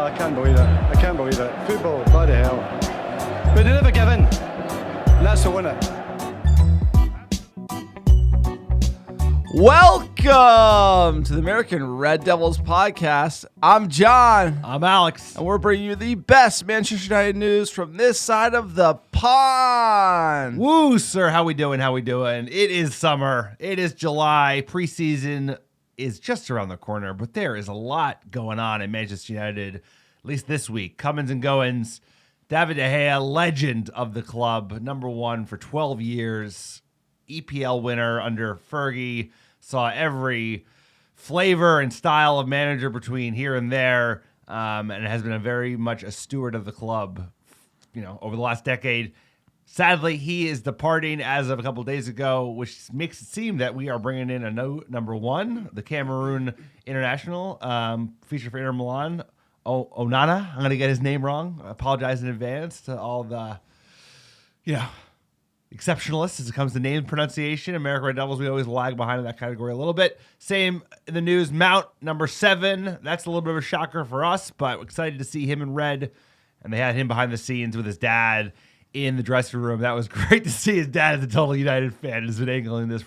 I can't believe it. I can't believe it. Football, bloody hell. But they never give in. And that's the winner. Welcome to the American Red Devils podcast. I'm John. I'm Alex. And we're bringing you the best Manchester United news from this side of the pond. Woo, sir. How we doing? It is summer. It is July. Preseason is just around the corner, but there is a lot going on in Manchester United, at least this week. Comings and goings. David De Gea, legend of the club, number one for 12 years, EPL winner under Fergie, saw every flavor and style of manager between here and there, and has been very much a steward of the club, over the last decade. Sadly, he is departing as of a couple of days ago, which makes it seem that we are bringing in a number one, the Cameroon international, feature for Inter Milan, Onana. I'm going to get his name wrong. I apologize in advance to all the, exceptionalists as it comes to name pronunciation. American Red Devils, we always lag behind in that category a little bit. Same in the news, Mount, number 7. That's a little bit of a shocker for us, but excited to see him in red. And they had him behind the scenes with his dad in the dressing room. That was great to see. His dad is a total United fan. Has been angling this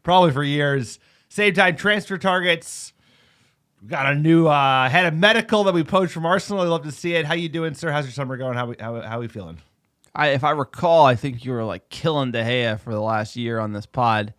probably for years. Same time, transfer targets. We've got a new head of medical that we poached from Arsenal. I'd love to see it. How you doing, sir? How's your summer going? How we feeling? If I recall, I think you were like killing De Gea for the last year on this pod.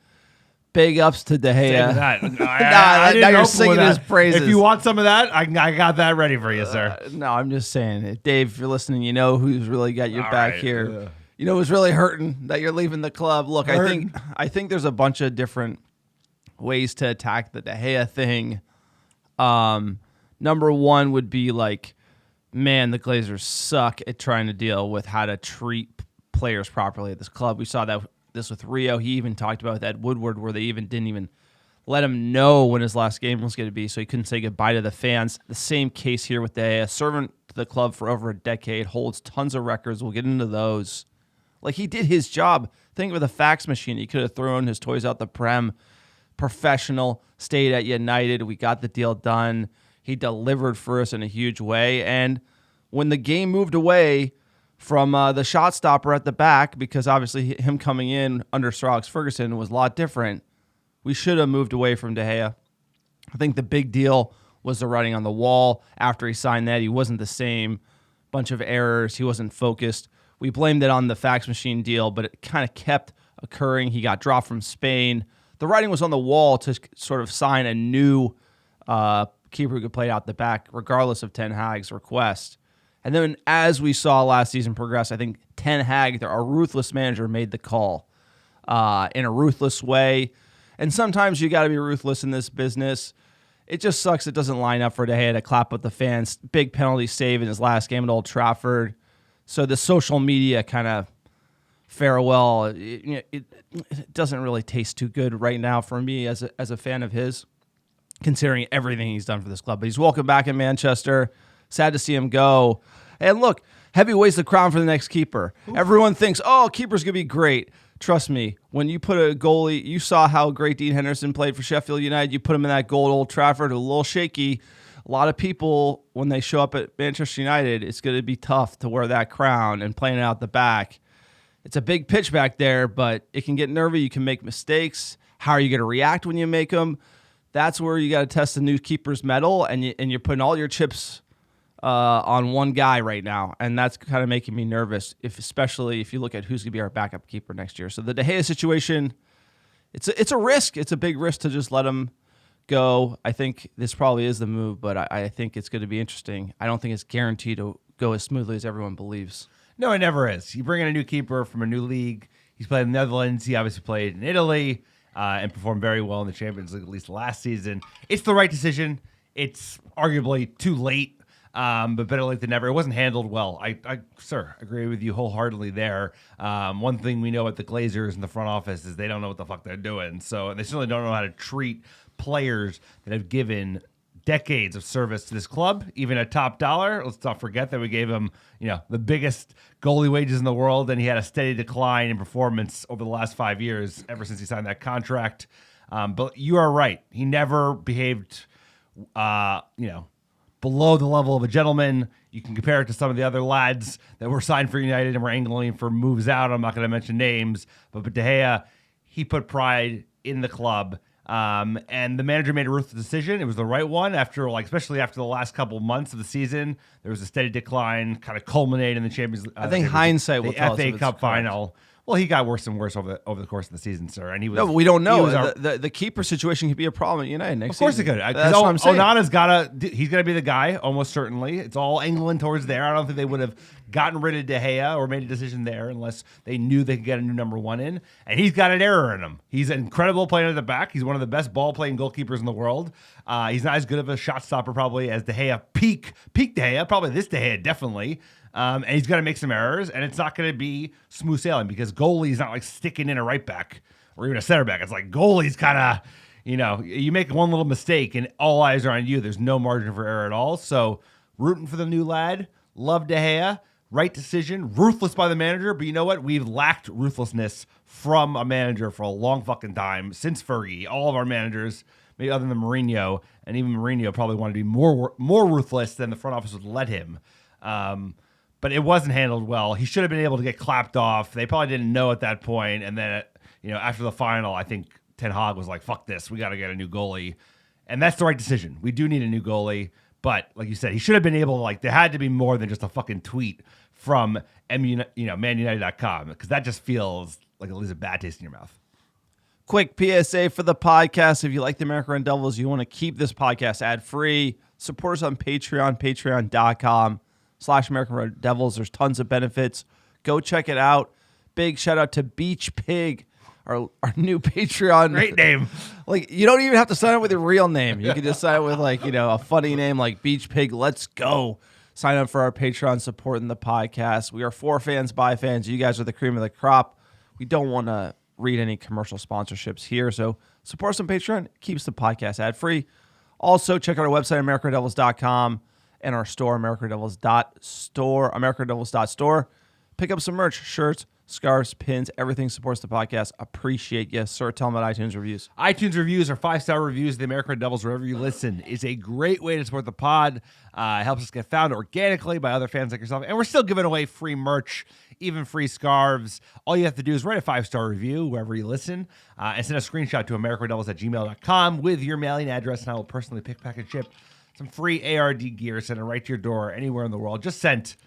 Big ups to De Gea. Now you're singing his praises. If you want some of that, I got that ready for you, sir. No, I'm just saying. Dave, if you're listening, you know who's really got your back right. here. You know who's really hurting that you're leaving the club. Look, I think there's a bunch of different ways to attack the De Gea thing. Number one would be like, man, the Glazers suck at trying to deal with how to treat players properly at this club. We saw this with Rio. He even talked about that Woodward, where they didn't even let him know when his last game was going to be, so he couldn't say goodbye to the fans. The same case here with De Gea, servant to the club for over a decade, holds tons of records. We'll get into those. Like, he did his job. Think of the fax machine. He could have thrown his toys out the Prem. Professional, stayed at United. We got the deal done. He delivered for us in a huge way. And when the game moved away from the shot stopper at the back, because obviously him coming in under Sir Alex Ferguson was a lot different, we should have moved away from De Gea. I think the big deal was the writing on the wall. After he signed that, he wasn't the same. Bunch of errors. He wasn't focused. We blamed it on the fax machine deal, but it kind of kept occurring. He got dropped from Spain. The writing was on the wall to sort of sign a new keeper who could play out the back, regardless of Ten Hag's request. And then as we saw last season progress, I think Ten Hag, our ruthless manager, made the call in a ruthless way. And sometimes you got to be ruthless in this business. It just sucks it doesn't line up for De Gea to clap with the fans. Big penalty save in his last game at Old Trafford. So the social media kind of farewell, it doesn't really taste too good right now for me as a fan of his, considering everything he's done for this club. But he's welcome back in Manchester. Sad to see him go. And look, heavyweight's the crown for the next keeper. Oof. Everyone thinks, keeper's going to be great. Trust me, when you put a goalie, you saw how great Dean Henderson played for Sheffield United. You put him in that goal at Old Trafford, a little shaky. A lot of people, when they show up at Manchester United, it's going to be tough to wear that crown and playing it out the back. It's a big pitch back there, but it can get nervy. You can make mistakes. How are you going to react when you make them? That's where you got to test the new keeper's mettle, and you're putting all your chips on one guy right now, and that's kind of making me nervous, especially if you look at who's going to be our backup keeper next year. So the De Gea situation, it's a risk. It's a big risk to just let him go. I think this probably is the move, but I think it's going to be interesting. I don't think it's guaranteed to go as smoothly as everyone believes. No, it never is. You bring in a new keeper from a new league. He's played in the Netherlands. He obviously played in Italy and performed very well in the Champions League, at least last season. It's the right decision. It's arguably too late, but better late than never. It wasn't handled well. I agree with you wholeheartedly there. One thing we know at the Glazers in the front office is they don't know what the fuck they're doing. So they certainly don't know how to treat players that have given decades of service to this club, even at top dollar. Let's not forget that we gave him, the biggest goalie wages in the world, and he had a steady decline in performance over the last 5 years, ever since he signed that contract. But you are right. He never behaved, below the level of a gentleman. You can compare it to some of the other lads that were signed for United and were angling for moves out. I'm not going to mention names, but De Gea, he put pride in the club. And the manager made a ruthless decision. It was the right one after, especially after the last couple of months of the season. There was a steady decline, kind of culminated in the Champions League. I think hindsight will tell us FA if it's Cup correct. final. Well, he got worse and worse over the course of the season, sir. And he was No, but we don't know. he was The keeper situation could be a problem at United next Of course season. it could. That's what I'm saying. Onana's he's gonna be the guy, almost certainly. It's all angling towards there. I don't think they would have gotten rid of De Gea or made a decision there unless they knew they could get a new number one in. And he's got an error in him. He's an incredible player at the back. He's one of the best ball playing goalkeepers in the world. He's not as good of a shot stopper probably as De Gea. Peak De Gea, probably this De Gea definitely. And he's going to make some errors, and it's not going to be smooth sailing because goalie's not like sticking in a right back or even a center back. It's like goalie's kind of, you make one little mistake and all eyes are on you. There's no margin for error at all. So rooting for the new lad. Love De Gea. Right decision. Ruthless by the manager. But you know what? We've lacked ruthlessness from a manager for a long fucking time since Fergie. All of our managers, maybe other than Mourinho, and even Mourinho probably wanted to be more ruthless than the front office would let him. But it wasn't handled well. He should have been able to get clapped off. They probably didn't know at that point. And then, after the final, I think Ten Hag was like, fuck this. We got to get a new goalie. And that's the right decision. We do need a new goalie. But like you said, he should have been able to, there had to be more than just a fucking tweet from ManUnited.com because that just feels like it leaves a bad taste in your mouth. Quick PSA for the podcast. If you like the American Red Devils, you want to keep this podcast ad-free, support us on Patreon, patreon.com/American Red Devils. There's tons of benefits. Go check it out. Big shout out to Beach Pig, our new Patreon. Great name. You don't even have to sign up with your real name. You can just sign up with a funny name like Beach Pig. Let's go. Sign up for our Patreon supporting the podcast. We are for fans, by fans. You guys are the cream of the crop. We don't want to read any commercial sponsorships here. So support us on Patreon. It keeps the podcast ad-free. Also, check out our website, AmericanRedDevils.com, and our store, AmericanRedDevils.store. Pick up some merch, shirts, scarves, pins, everything supports the podcast. Appreciate you, sir. Tell them about iTunes reviews. iTunes reviews are 5-star reviews of the American Red Devils wherever you listen. It's a great way to support the pod. It helps us get found organically by other fans like yourself. And we're still giving away free merch, even free scarves. All you have to do is write a 5-star review wherever you listen and send a screenshot to AmericanRedDevils@gmail.com with your mailing address, and I will personally pick, pack, and ship some free ARD gear, send it right to your door anywhere in the world. Just sent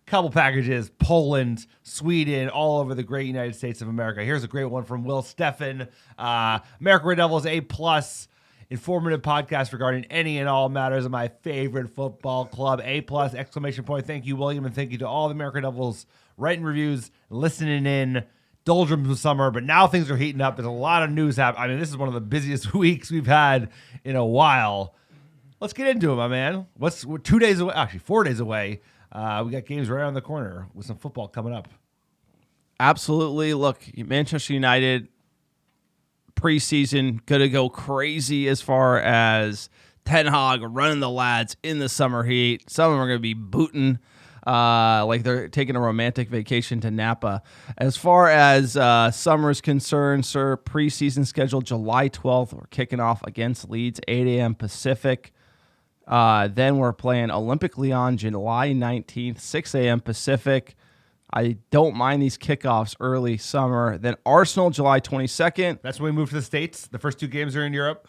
a couple packages, Poland, Sweden, all over the great United States of America. Here's a great one from Will Steffen. American Red Devils A+, informative podcast regarding any and all matters of my favorite football club. A+, exclamation point. Thank you, William, and thank you to all the American Devils writing reviews, listening in. Doldrums of summer, but now things are heating up. There's a lot of news happening. I mean, this is one of the busiest weeks we've had in a while. Let's get into it, my man. We're 2 days away, actually 4 days away. We got games right around the corner with some football coming up. Absolutely. Look, Manchester United preseason going to go crazy as far as Ten Hag running the lads in the summer heat. Some of them are going to be booting like they're taking a romantic vacation to Napa. As far as summer is concerned, sir, preseason schedule July 12th. We're kicking off against Leeds, 8 a.m. Pacific. Then we're playing Olympic Lyon July 19th, 6 a.m. Pacific. I don't mind these kickoffs early summer. Then Arsenal July 22nd. That's when we move to the States. The first two games are in Europe.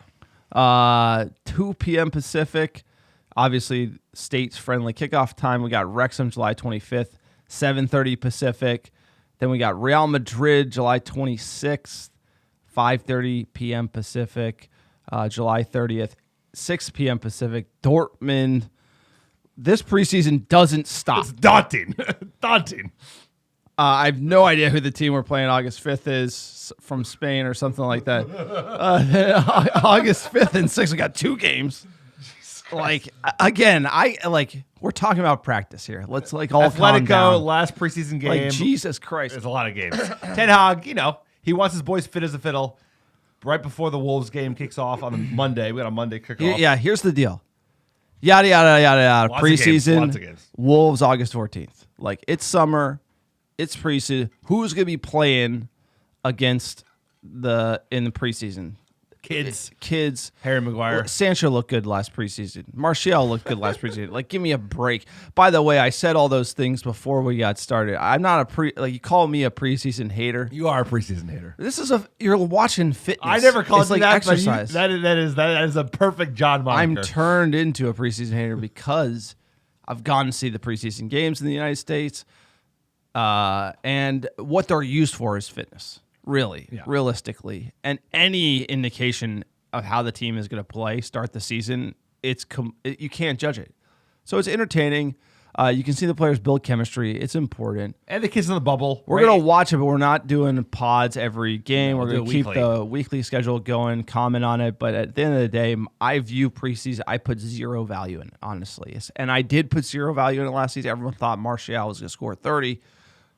2 p.m. Pacific. Obviously, States-friendly kickoff time. We got Wrexham July 25th, 7:30 Pacific. Then we got Real Madrid July 26th, 5:30 p.m. Pacific. July 30th, 6 p.m. Pacific. Dortmund. This preseason doesn't stop. It's daunting. Daunting. I have no idea who the team we're playing August 5th is from Spain or something like that. August 5th and 6th, we got 2 games. Again, we're talking about practice here. Let's all calm down. Atletico, last preseason game. Jesus Christ. There's a lot of games. Ten Hag, he wants his boys fit as a fiddle. Right before the Wolves game kicks off on Monday. We got a Monday kickoff. Yeah, here's the deal. Yada, yada, yada, yada. Lots of preseason. games. Lots of games. Wolves, August 14th. It's summer. It's preseason. Who's going to be playing against in the preseason? kids. Harry Maguire. Sancho looked good last preseason. Martial looked good last preseason. Like, give me a break. By the way, I said all those things before we got started. I'm not you call me a preseason hater. You are a preseason hater. You're watching fitness. I never called it's you like that, exercise. but that is a perfect John moniker. I'm turned into a preseason hater because I've gone to see the preseason games in the United States, and what they're used for is fitness. Really, realistically, and any indication of how the team is going to play, start the season, you can't judge it. So it's entertaining. You can see the players build chemistry. It's important. And the kids in the bubble. We're going to watch it, but we're not doing pods every game. We're going to keep the weekly schedule going, comment on it. But at the end of the day, I view preseason, I put zero value in it, honestly. And I did put zero value in it last season. Everyone thought Martial was going to score 30.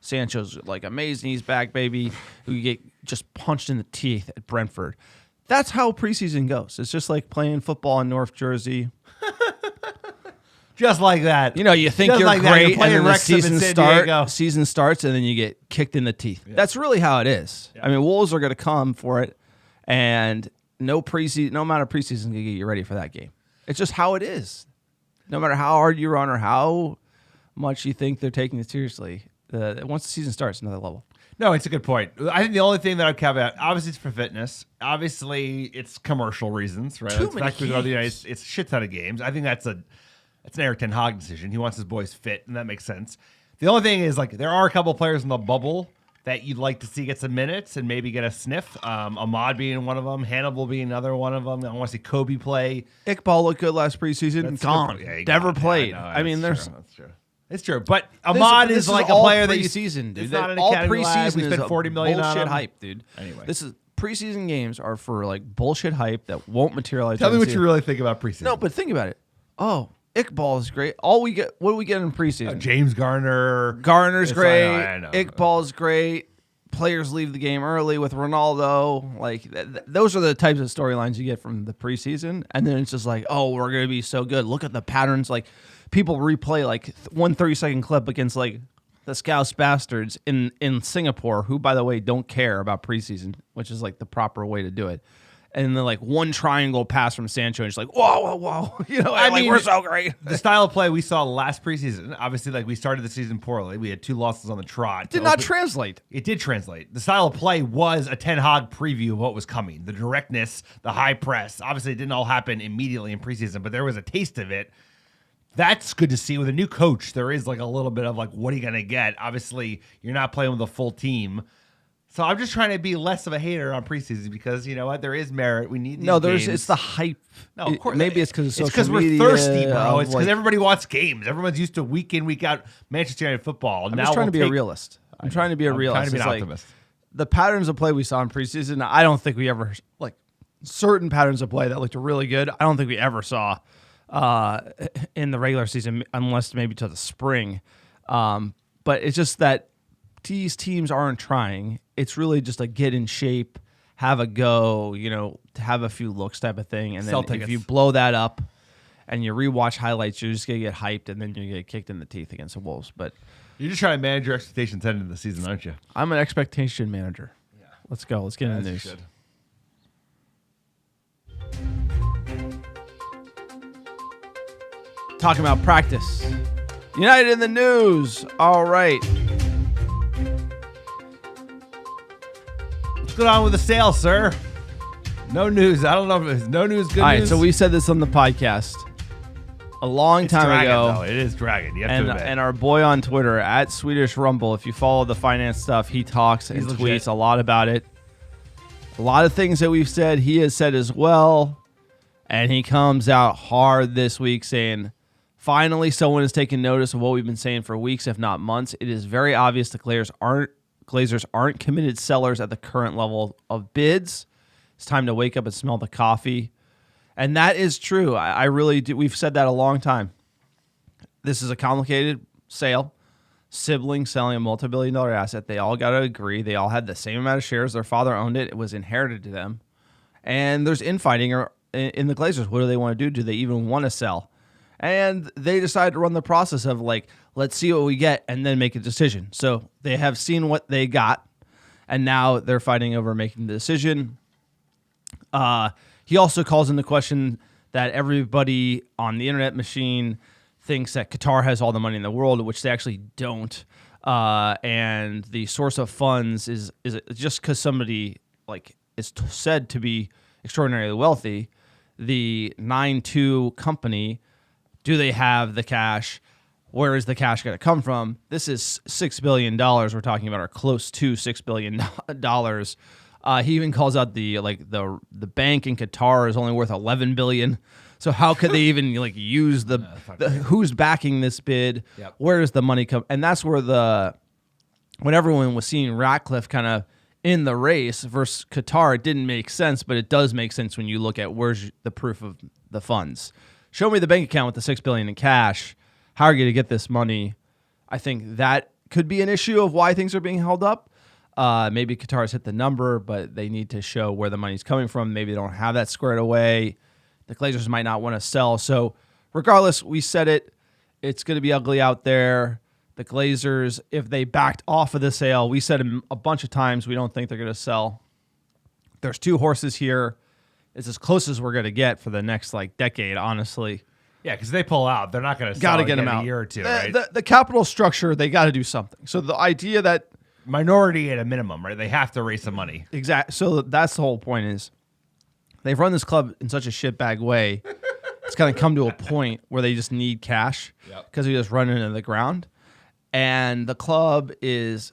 Sancho's like amazing. He's back, baby. We get just punched in the teeth at Brentford. That's how preseason goes. It's just like playing football in North Jersey. Just like that. You think just you're like great, and then the season starts, and then you get kicked in the teeth. Yeah. That's really how it is. Yeah. I mean, Wolves are going to come for it, and no amount of preseason can get you ready for that game. It's just how it is. No matter how hard you run or how much you think they're taking it seriously, once the season starts, another level. No, it's a good point. I think the only thing that I'd caveat, obviously, it's for fitness. Obviously, it's commercial reasons, right? Too many games. It's a shit ton of games. I think that's an Eric Ten Hag decision. He wants his boys fit, and that makes sense. The only thing is, like, there are a couple players in the bubble that you'd like to see get some minutes and maybe get a sniff. Ahmad being one of them, Hannibal being another one of them. I want to see Kobe play. Iqbal looked good last preseason. That's gone. Yeah, Never played. Yeah, I mean, that's true. It's true, but Ahmad is like a player that you season, dude. It's not an all academy lad. We preseason spent is $40 million bullshit on him. hype, dude. Anyway, preseason games are for like bullshit hype that won't materialize. Tell me what you really think about preseason. No, but think about it. Oh, Iqbal is great. What do we get in preseason? James Garner. Garner's great. I know. Iqbal's great. Players leave the game early with Ronaldo. Like those are the types of storylines you get from the preseason, and then it's just like, oh, we're gonna be so good. Look at the patterns. Like people replay like 1 30-second clip against like the Scouse bastards in Singapore, who by the way don't care about preseason, which is like the proper way to do it. And then like one triangle pass from Sancho, and it's like, whoa. I mean, we're so great. The style of play we saw last preseason, obviously, like we started the season poorly. We had 2 losses on the trot. It did not translate. It did translate. The style of play was a Ten Hag preview of what was coming. The directness, the high press. Obviously, it didn't all happen immediately in preseason, but there was a taste of it. That's good to see. With a new coach, there is like a little bit of like, what are you going to get? Obviously, you're not playing with a full team. So I'm just trying to be less of a hater on preseason because you know what, there is merit. We need these games. It's the hype. No, of course. Maybe it's because it's because we're thirsty, bro. It's because everybody wants games. Everyone's used to week in, week out Manchester United football. I'm just trying to be a realist. I'm trying to be a realist. Trying to be an optimist. The patterns of play we saw in preseason, I don't think we ever like certain patterns of play that looked really good. I don't think we ever saw in the regular season, unless maybe to the spring. But it's just that these teams aren't trying. It's really just a get in shape, have a go, have a few looks type of thing. And then if you blow that up and you rewatch highlights, you're just going to get hyped and then you get kicked in the teeth against the Wolves. But you're just trying to manage your expectations heading into the season, aren't you? I'm an expectation manager. Yeah. Let's go. Let's get into the news. Talking about practice. United in the news. All right. What's going on with the sale, sir? No news. I don't know if it's no news, good news. All right, so we said this on the podcast a long time ago. Though. It is dragging. You have to admit. And our boy on Twitter, at Swedish Rumble, if you follow the finance stuff, he talks and tweets a lot about it. A lot of things that we've said, he has said as well. And he comes out hard this week saying, finally, someone has taken notice of what we've been saying for weeks, if not months. It is very obvious the Glazers aren't committed sellers at the current level of bids. It's time to wake up and smell the coffee. And that is true. I really do. We've said that a long time. This is a complicated sale. Siblings selling a multi-billion-dollar asset. They all got to agree. They all had the same amount of shares. Their father owned it. It was inherited to them. And there's infighting in the Glazers. What do they want to do? Do they even want to sell? And they decided to run the process of like, let's see what we get and then make a decision. So they have seen what they got, and now they're fighting over making the decision. He also calls into question that everybody on the internet machine thinks that Qatar has all the money in the world, which they actually don't. And the source of funds is just because somebody is said to be extraordinarily wealthy. The 9-2 company, do they have the cash? Where is the cash going to come from? This is $6 billion we're talking about, or close to $6 billion. He even calls out the bank in Qatar is only worth $11 billion. So how could they even use the who's backing this bid? Yep. Where does the money come? And that's where when everyone was seeing Ratcliffe kind of in the race versus Qatar, it didn't make sense, but it does make sense when you look at where's the proof of the funds. Show me the bank account with the $6 billion in cash. How are you going to get this money? I think that could be an issue of why things are being held up. Maybe Qatar's hit the number, but they need to show where the money's coming from. Maybe they don't have that squared away. The Glazers might not want to sell. So regardless, we said it. It's going to be ugly out there. The Glazers, if they backed off of the sale, we said a bunch of times we don't think they're going to sell. There's two horses here. It's as close as we're going to get for the next decade, honestly. Yeah, because they pull out, they're not going to Got sell to get them in out. a year or two, right? The capital structure, they got to do something. So the idea that minority at a minimum, right? They have to raise some money. Exactly. So that's the whole point is they've run this club in such a shitbag way. It's kind of come to a point where they just need cash because they just run into the ground. And the club is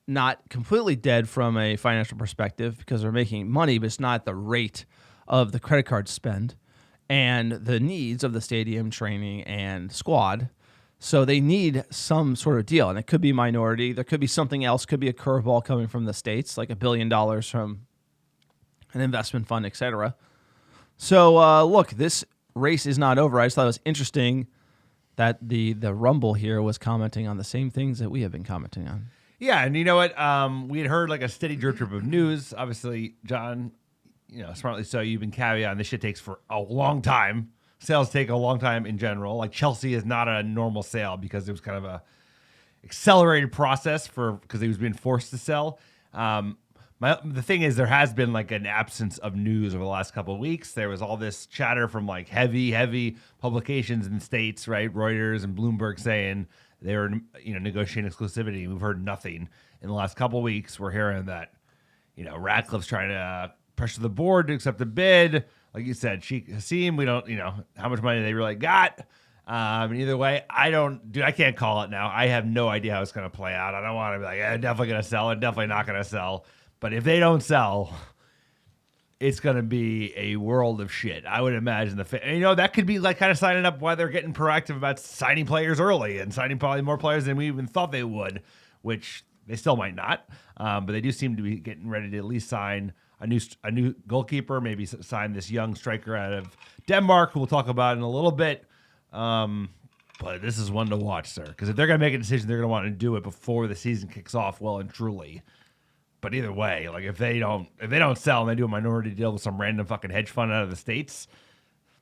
not completely dead from a financial perspective because they're making money, but it's not at the rate of the credit card spend and the needs of the stadium, training, and squad. So they need some sort of deal, and it could be minority. There could be something else. Could be a curveball coming from the States, like $1 billion from an investment fund, etc. So, look, this race is not over. I just thought it was interesting that the Rumble here was commenting on the same things that we have been commenting on. Yeah, and you know what? We had heard a steady drip of news. Obviously, John, smartly so, you've been caveating this shit takes for a long time. Sales take a long time in general. Chelsea is not a normal sale because it was kind of a accelerated process because he was being forced to sell. The thing is, there has been an absence of news over the last couple of weeks. There was all this chatter from heavy publications in the States, right? Reuters and Bloomberg saying they were negotiating exclusivity. We've heard nothing in the last couple of weeks. We're hearing that Ratcliffe's trying to pressure the board to accept the bid. Like you said, Sheikh Hassim, we don't, how much money they really got. Either way, I can't call it now. I have no idea how it's going to play out. I don't want to be I'm definitely going to sell. I'm definitely not going to sell. But if they don't sell, it's going to be a world of shit. I would imagine that could be kind of signing up why they're getting proactive about signing players early and signing probably more players than we even thought they would, which they still might not. But they do seem to be getting ready to at least sign a new goalkeeper, maybe sign this young striker out of Denmark, who we'll talk about in a little bit. But this is one to watch, sir, because if they're going to make a decision, they're going to want to do it before the season kicks off well and truly. But either way, if they don't sell and they do a minority deal with some random fucking hedge fund out of the States,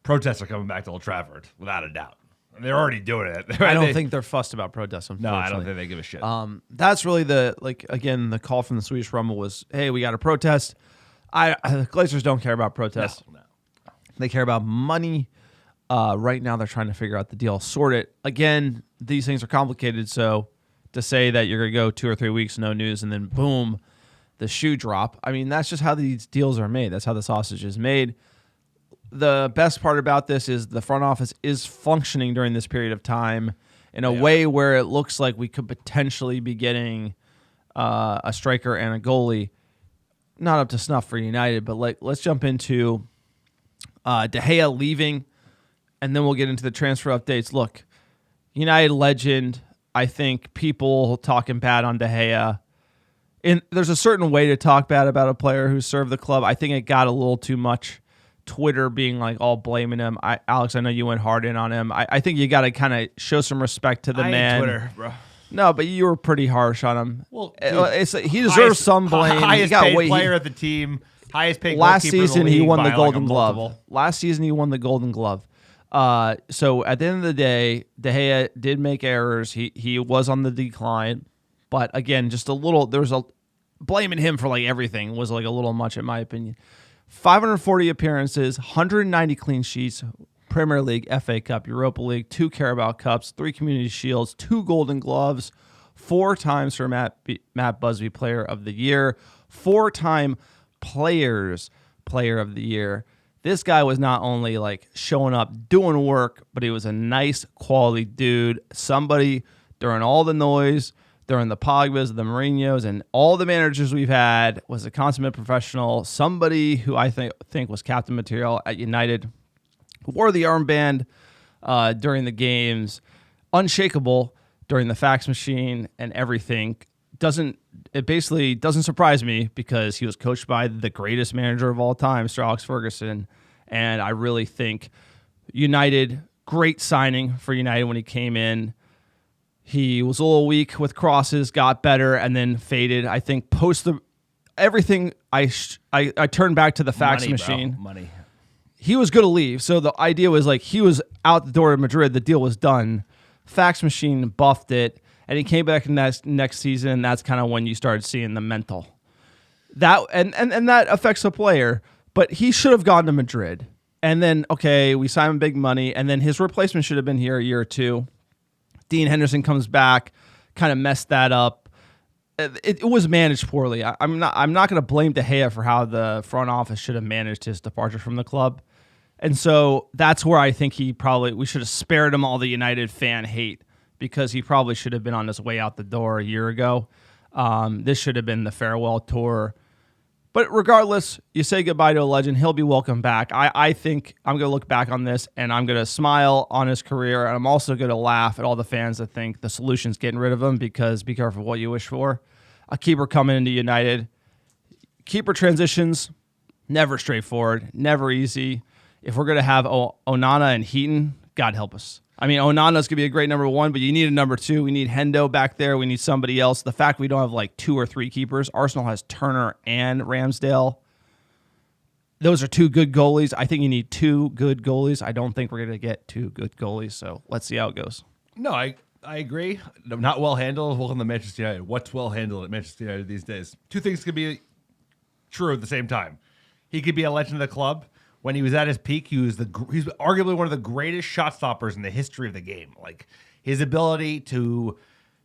protests are coming back to Old Trafford without a doubt. They're already doing it. I don't think they're fussed about protests. No, I don't think they give a shit. That's really the call from the Swedish Rumble was, hey, we got a protest. The Glazers don't care about protests. No. They care about money. Right now, they're trying to figure out the deal, sort it. Again, these things are complicated. So to say that you're going to go 2 or 3 weeks, no news, and then boom, the shoe drop. I mean, that's just how these deals are made. That's how the sausage is made. The best part about this is the front office is functioning during this period of time in a way where it looks like we could potentially be getting a striker and a goalie. Not up to snuff for United, but let's jump into De Gea leaving, and then we'll get into the transfer updates. Look, United legend. I think people talking bad on De Gea. There's a certain way to talk bad about a player who served the club. I think it got a little too much. Twitter being all blaming him. Alex, I know you went hard in on him. I think you got to kind of show some respect to the man. Twitter, bro. No, but you were pretty harsh on him. Well, he deserves some blame. Highest paid player at the team. Highest paid last goalkeeper season in the league he won the by Golden a Glove. multiple. Last season he won the Golden Glove. So at the end of the day, De Gea did make errors. He was on the decline, but again, just a little. There's a blaming him for everything was a little much in my opinion. 540 appearances, 190 clean sheets, Premier League, FA Cup, Europa League, 2 Carabao Cups, 3 Community Shields, 2 Golden Gloves, 4 times for Matt Busby Player of the Year, 4-time Players Player of the Year. This guy was not only like showing up, doing work, but he was a nice quality dude. Somebody during all the noise, during the Pogbas, the Mourinhos, and all the managers we've had, was a consummate professional. Somebody who I think was captain material at United, wore the armband during the games, unshakable during the fax machine and everything. It basically doesn't surprise me because he was coached by the greatest manager of all time, Sir Alex Ferguson, and I really think United, great signing for United when he came in. He was a little weak with crosses, got better, and then faded. I think everything, I turned back to the fax machine. Money. He was going to leave. So the idea was like he was out the door to Madrid. The deal was done. Fax machine buffed it, and he came back next season, and that's kind of when you started seeing the mental. That and that affects a player, but he should have gone to Madrid. And then, okay, we signed him big money, and then his replacement should have been here a year or two. Dean Henderson comes back, kind of messed that up. It was managed poorly. I'm not going to blame De Gea for how the front office should have managed his departure from the club. And so that's where I think we should have spared him all the United fan hate, because he probably should have been on his way out the door a year ago. This should have been the farewell tour. But regardless, you say goodbye to a legend. He'll be welcome back. I think I'm going to look back on this, and I'm going to smile on his career, and I'm also going to laugh at all the fans that think the solution's getting rid of him, because be careful what you wish for. A keeper coming into United. Keeper transitions, never straightforward, never easy. If we're going to have Onana and Heaton, God help us. I mean, Onana's going to be a great number 1, but you need a number 2. We need Hendo back there. We need somebody else. The fact we don't have like 2 or 3 keepers. Arsenal has Turner and Ramsdale. Those are 2 good goalies. I think you need 2 good goalies. I don't think we're going to get 2 good goalies, so let's see how it goes. No, I agree. Not well handled. Welcome to Manchester United. What's well handled at Manchester United these days? 2 things could be true at the same time. He could be a legend of the club. When he was at his peak, he's arguably one of the greatest shot stoppers in the history of the game. Like, his ability to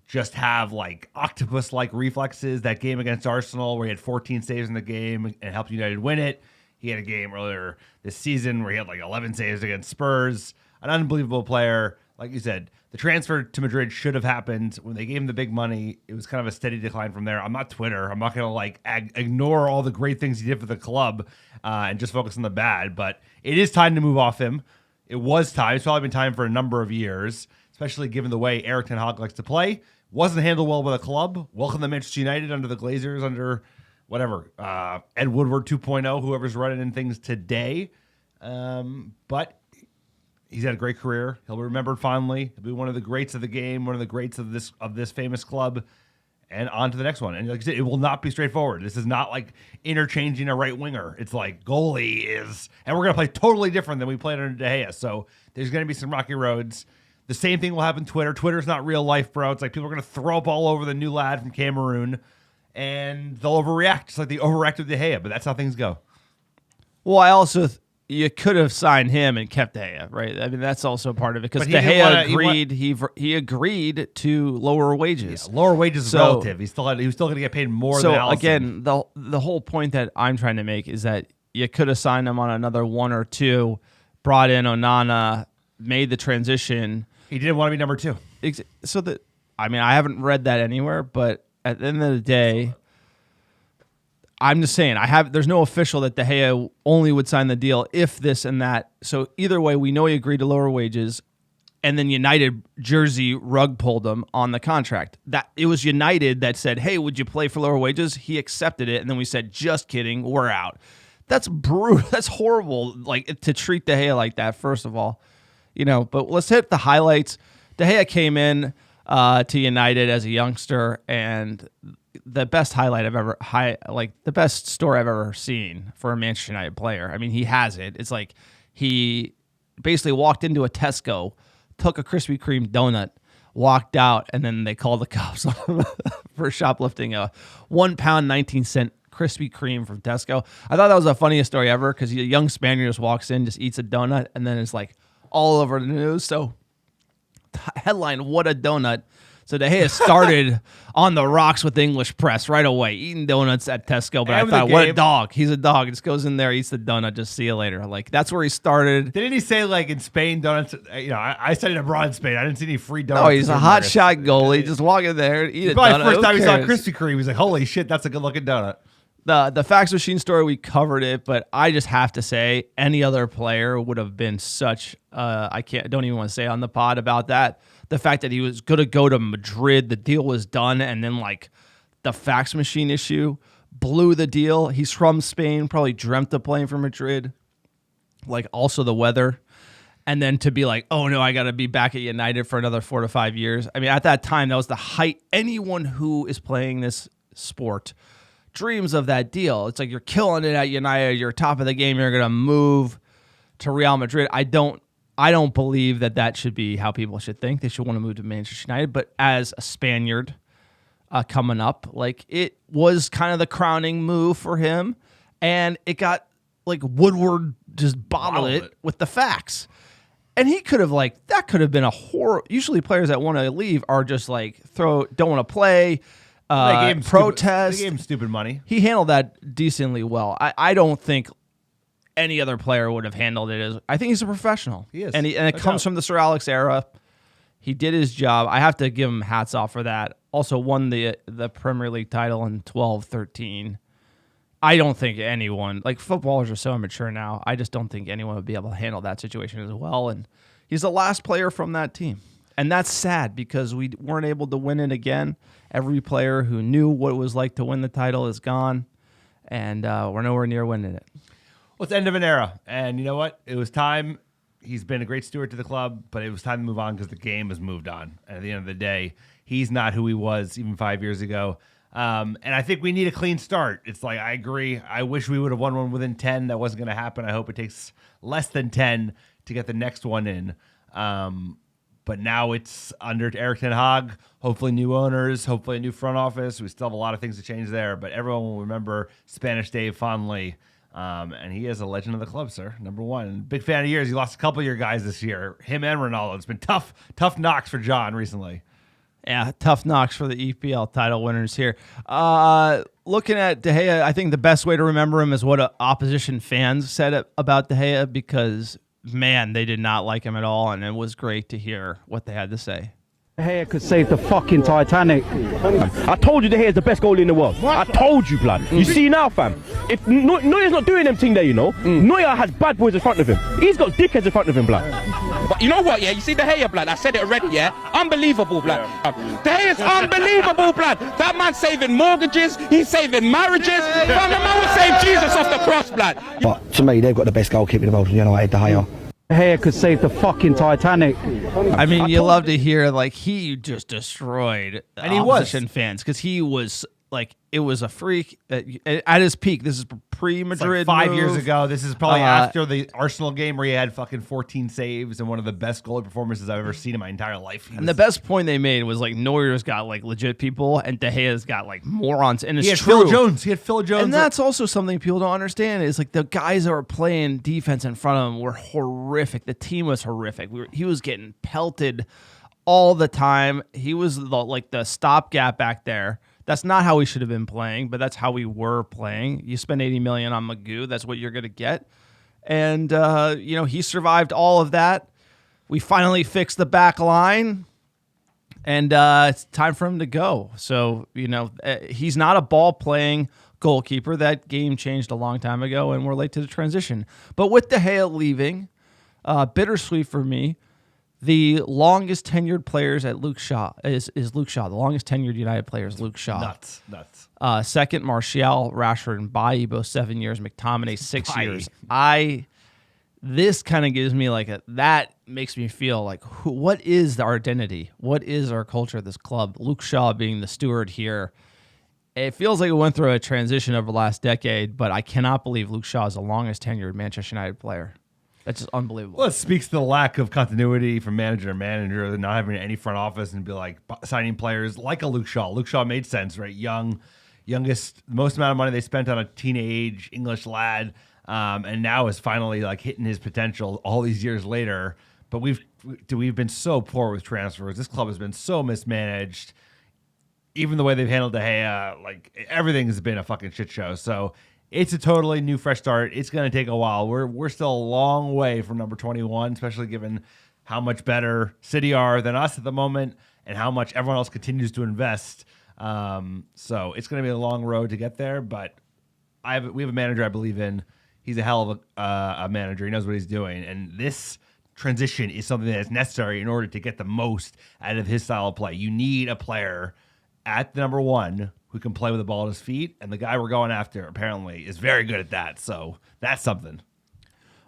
just have like octopus-like reflexes. That game against Arsenal where he had 14 saves in the game and helped United win it. He had a game earlier this season where he had like 11 saves against Spurs. An unbelievable player. Like you said, the transfer to Madrid should have happened. When they gave him the big money, it was kind of a steady decline from there. I'm not Twitter. I'm not going to like ignore all the great things he did for the club and just focus on the bad. But it is time to move off him. It was time. It's probably been time for a number of years, especially given the way Erik ten Hag likes to play. Wasn't handled well by the club. Welcome to Manchester United under the Glazers, under whatever, Ed Woodward 2.0, whoever's running in things today. But he's had a great career. He'll be remembered fondly. He'll be one of the greats of the game, one of the greats of this famous club, and on to the next one. And like I said, it will not be straightforward. This is not like interchanging a right winger. It's like goalie is, and we're going to play totally different than we played under De Gea. So there's going to be some rocky roads. The same thing will happen Twitter. Twitter's not real life, bro. It's like people are going to throw up all over the new lad from Cameroon, and they'll overreact, just like they overreacted with De Gea. But that's how things go. Well, I also you could have signed him and kept De Gea, right? I mean, that's also part of it, because De Gea agreed. He agreed to lower wages. Yeah, lower wages is relative. He was still going to get paid more than Alisson. Again, the whole point that I'm trying to make is that you could have signed him on another 1 or 2, brought in Onana, made the transition. He didn't want to be number 2. So that, I mean, I haven't read that anywhere, but at the end of the day, I'm just saying, there's no official that De Gea only would sign the deal if this and that. So either way, we know he agreed to lower wages, and then United jersey rug pulled him on the contract. That it was United that said, "Hey, would you play for lower wages?" He accepted it, and then we said, "Just kidding, we're out." That's brutal. That's horrible. Like, to treat De Gea like that. First of all, But let's hit the highlights. De Gea came in to United as a youngster, and the best highlight the best story I've ever seen for a Manchester United player. I mean, he has it. It's like he basically walked into a Tesco, took a Krispy Kreme donut, walked out, and then they called the cops on him for shoplifting a £1.19 Krispy Kreme from Tesco. I thought that was the funniest story ever because a young Spaniard just walks in, just eats a donut, and then it's like all over the news. So headline, what a donut. So De Gea started on the rocks with the English press right away, eating donuts at Tesco. But And I thought, the what a game. dog. He's a dog. Just goes in there, eats the donut, just see you later. Like, that's where he started. Didn't he say, like, in Spain, donuts? I studied abroad in Spain. I didn't see any free donuts. No, he's a hot Supermarkets. shot goalie. Just walk in there, eat a Probably donut. the first Who time he saw cares? Krispy Kreme, he was like, holy shit, that's a good-looking donut. The fax machine story, we covered it, but I just have to say any other player would have been such don't even want to say on the pod about that. The fact that he was going to go to Madrid, the deal was done, and then like the fax machine issue blew the deal. He's from Spain, probably dreamt of playing for Madrid. Like also the weather. And then to be like, oh no, I got to be back at United for another 4 to 5 years. I mean, at that time, that was the height. Anyone who is playing this sport dreams of that deal. It's like you're killing it at United. You're top of the game. You're going to move to Real Madrid. I don't believe that should be how people should think. They should want to move to Manchester United. But as a Spaniard coming up, like it was kind of the crowning move for him. And it got like Woodward just bottled it with the facts. And he could have that could have been a horror. Usually players that want to leave are just like don't want to play. They gave him Protest. They gave him stupid money. He handled that decently well. I don't think any other player would have handled it as. I think he's a professional. He is. And it comes from the Sir Alex era. He did his job. I have to give him hats off for that. Also won the Premier League title in 12-13. I don't think anyone, like footballers are so immature now, I just don't think anyone would be able to handle that situation as well. And he's the last player from that team. And that's sad because we weren't able to win it again. Every player who knew what it was like to win the title is gone. And we're nowhere near winning it. Well, it's the end of an era. And you know what? It was time. He's been a great steward to the club, but it was time to move on because the game has moved on. And at the end of the day, he's not who he was even 5 years ago. And I think we need a clean start. It's like, I agree. I wish we would have won one within 10. That wasn't going to happen. I hope it takes less than 10 to get the next one in. But now it's under Erik ten Hag. Hopefully new owners, hopefully a new front office. We still have a lot of things to change there, but everyone will remember Spanish Dave fondly. And he is a legend of the club, sir. Number one. Big fan of yours. You lost a couple of your guys this year. Him and Ronaldo. It's been tough knocks for John recently. Yeah, tough knocks for the EPL title winners here. Looking at De Gea, I think the best way to remember him is what opposition fans said about De Gea because, man, they did not like him at all, and it was great to hear what they had to say. De Gea could save the fucking Titanic. I told you De Gea is the best goalie in the world. I told you, blood. You see now, fam. If Neuer's not doing them thing there, you know. Neuer has bad boys in front of him. He's got dickheads in front of him, blood. But you know what, yeah? You see De Gea, blood? I said it already, yeah? Unbelievable, blood. De Gea's unbelievable, blood. That man's saving mortgages. He's saving marriages. Fam, the man would save Jesus off the cross, blood. But to me, they've got the best goalkeeper in the world, United, De Gea. De Gea could save the fucking Titanic. I mean, you love to hear like he just destroyed And he opposition fans because he was like it was a freak at his peak. This is pre-Madrid. It's like 5 years move. ago. This is probably after the Arsenal game where he had fucking 14 saves and one of the best goalie performances I've ever seen in my entire life. And the best point they made was like Neuer's got like legit people and De Gea's got like morons. And it's he had true. Phil Jones. He had Phil Jones. And that's also something people don't understand is like the guys that were playing defense in front of him were horrific. The team was horrific. He was getting pelted all the time. He was the stopgap back there. That's not how we should have been playing, but that's how we were playing. You spend $80 million on Magoo, that's what you're going to get. And, he survived all of that. We finally fixed the back line, and it's time for him to go. So, he's not a ball-playing goalkeeper. That game changed a long time ago, and we're late to the transition. But with De Gea leaving, bittersweet for me, the longest tenured players at Luke Shaw is Luke Shaw. The longest tenured United player is Luke Shaw. nuts. Second, Martial, Rashford, and Bailly, both 7 years. McTominay, 6 years. This kind of gives me that makes me feel like, what is our identity? What is our culture of this club? Luke Shaw being the steward here. It feels like we went through a transition over the last decade, but I cannot believe Luke Shaw is the longest tenured Manchester United player. That's just unbelievable. Well, it speaks to the lack of continuity from manager to manager, not having any front office and be like signing players like a Luke Shaw. Luke Shaw made sense, right? Young, most amount of money they spent on a teenage English lad, and now is finally like hitting his potential all these years later. But we've been so poor with transfers. This club has been so mismanaged. Even the way they've handled De Gea, like everything has been a fucking shit show. So it's a totally new, fresh start. It's going to take a while. We're still a long way from number 21, especially given how much better City are than us at the moment and how much everyone else continues to invest. So it's going to be a long road to get there. But we have a manager I believe in. He's a hell of a manager. He knows what he's doing, and this transition is something that is necessary in order to get the most out of his style of play. You need a player at the number 1 who can play with the ball at his feet, and the guy we're going after apparently is very good at that. So that's something.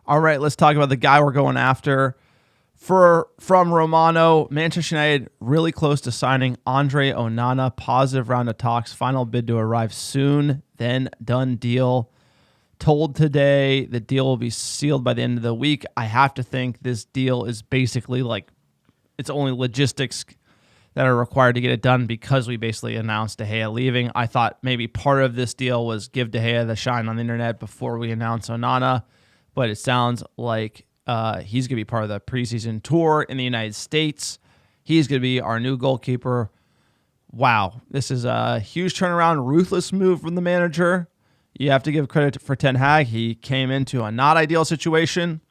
All right, let's talk about the guy we're going after. From Romano, Manchester United really close to signing Andre Onana. Positive round of talks. Final bid to arrive soon. Then done deal. Told today the deal will be sealed by the end of the week. I have to think this deal is basically like it's only logistics that are required to get it done because we basically announced De Gea leaving. I thought maybe part of this deal was give De Gea the shine on the internet before we announce Onana, but it sounds like he's going to be part of the preseason tour in the United States. He's going to be our new goalkeeper. Wow, this is a huge turnaround, ruthless move from the manager. You have to give credit for Ten Hag. He came into a not ideal situation.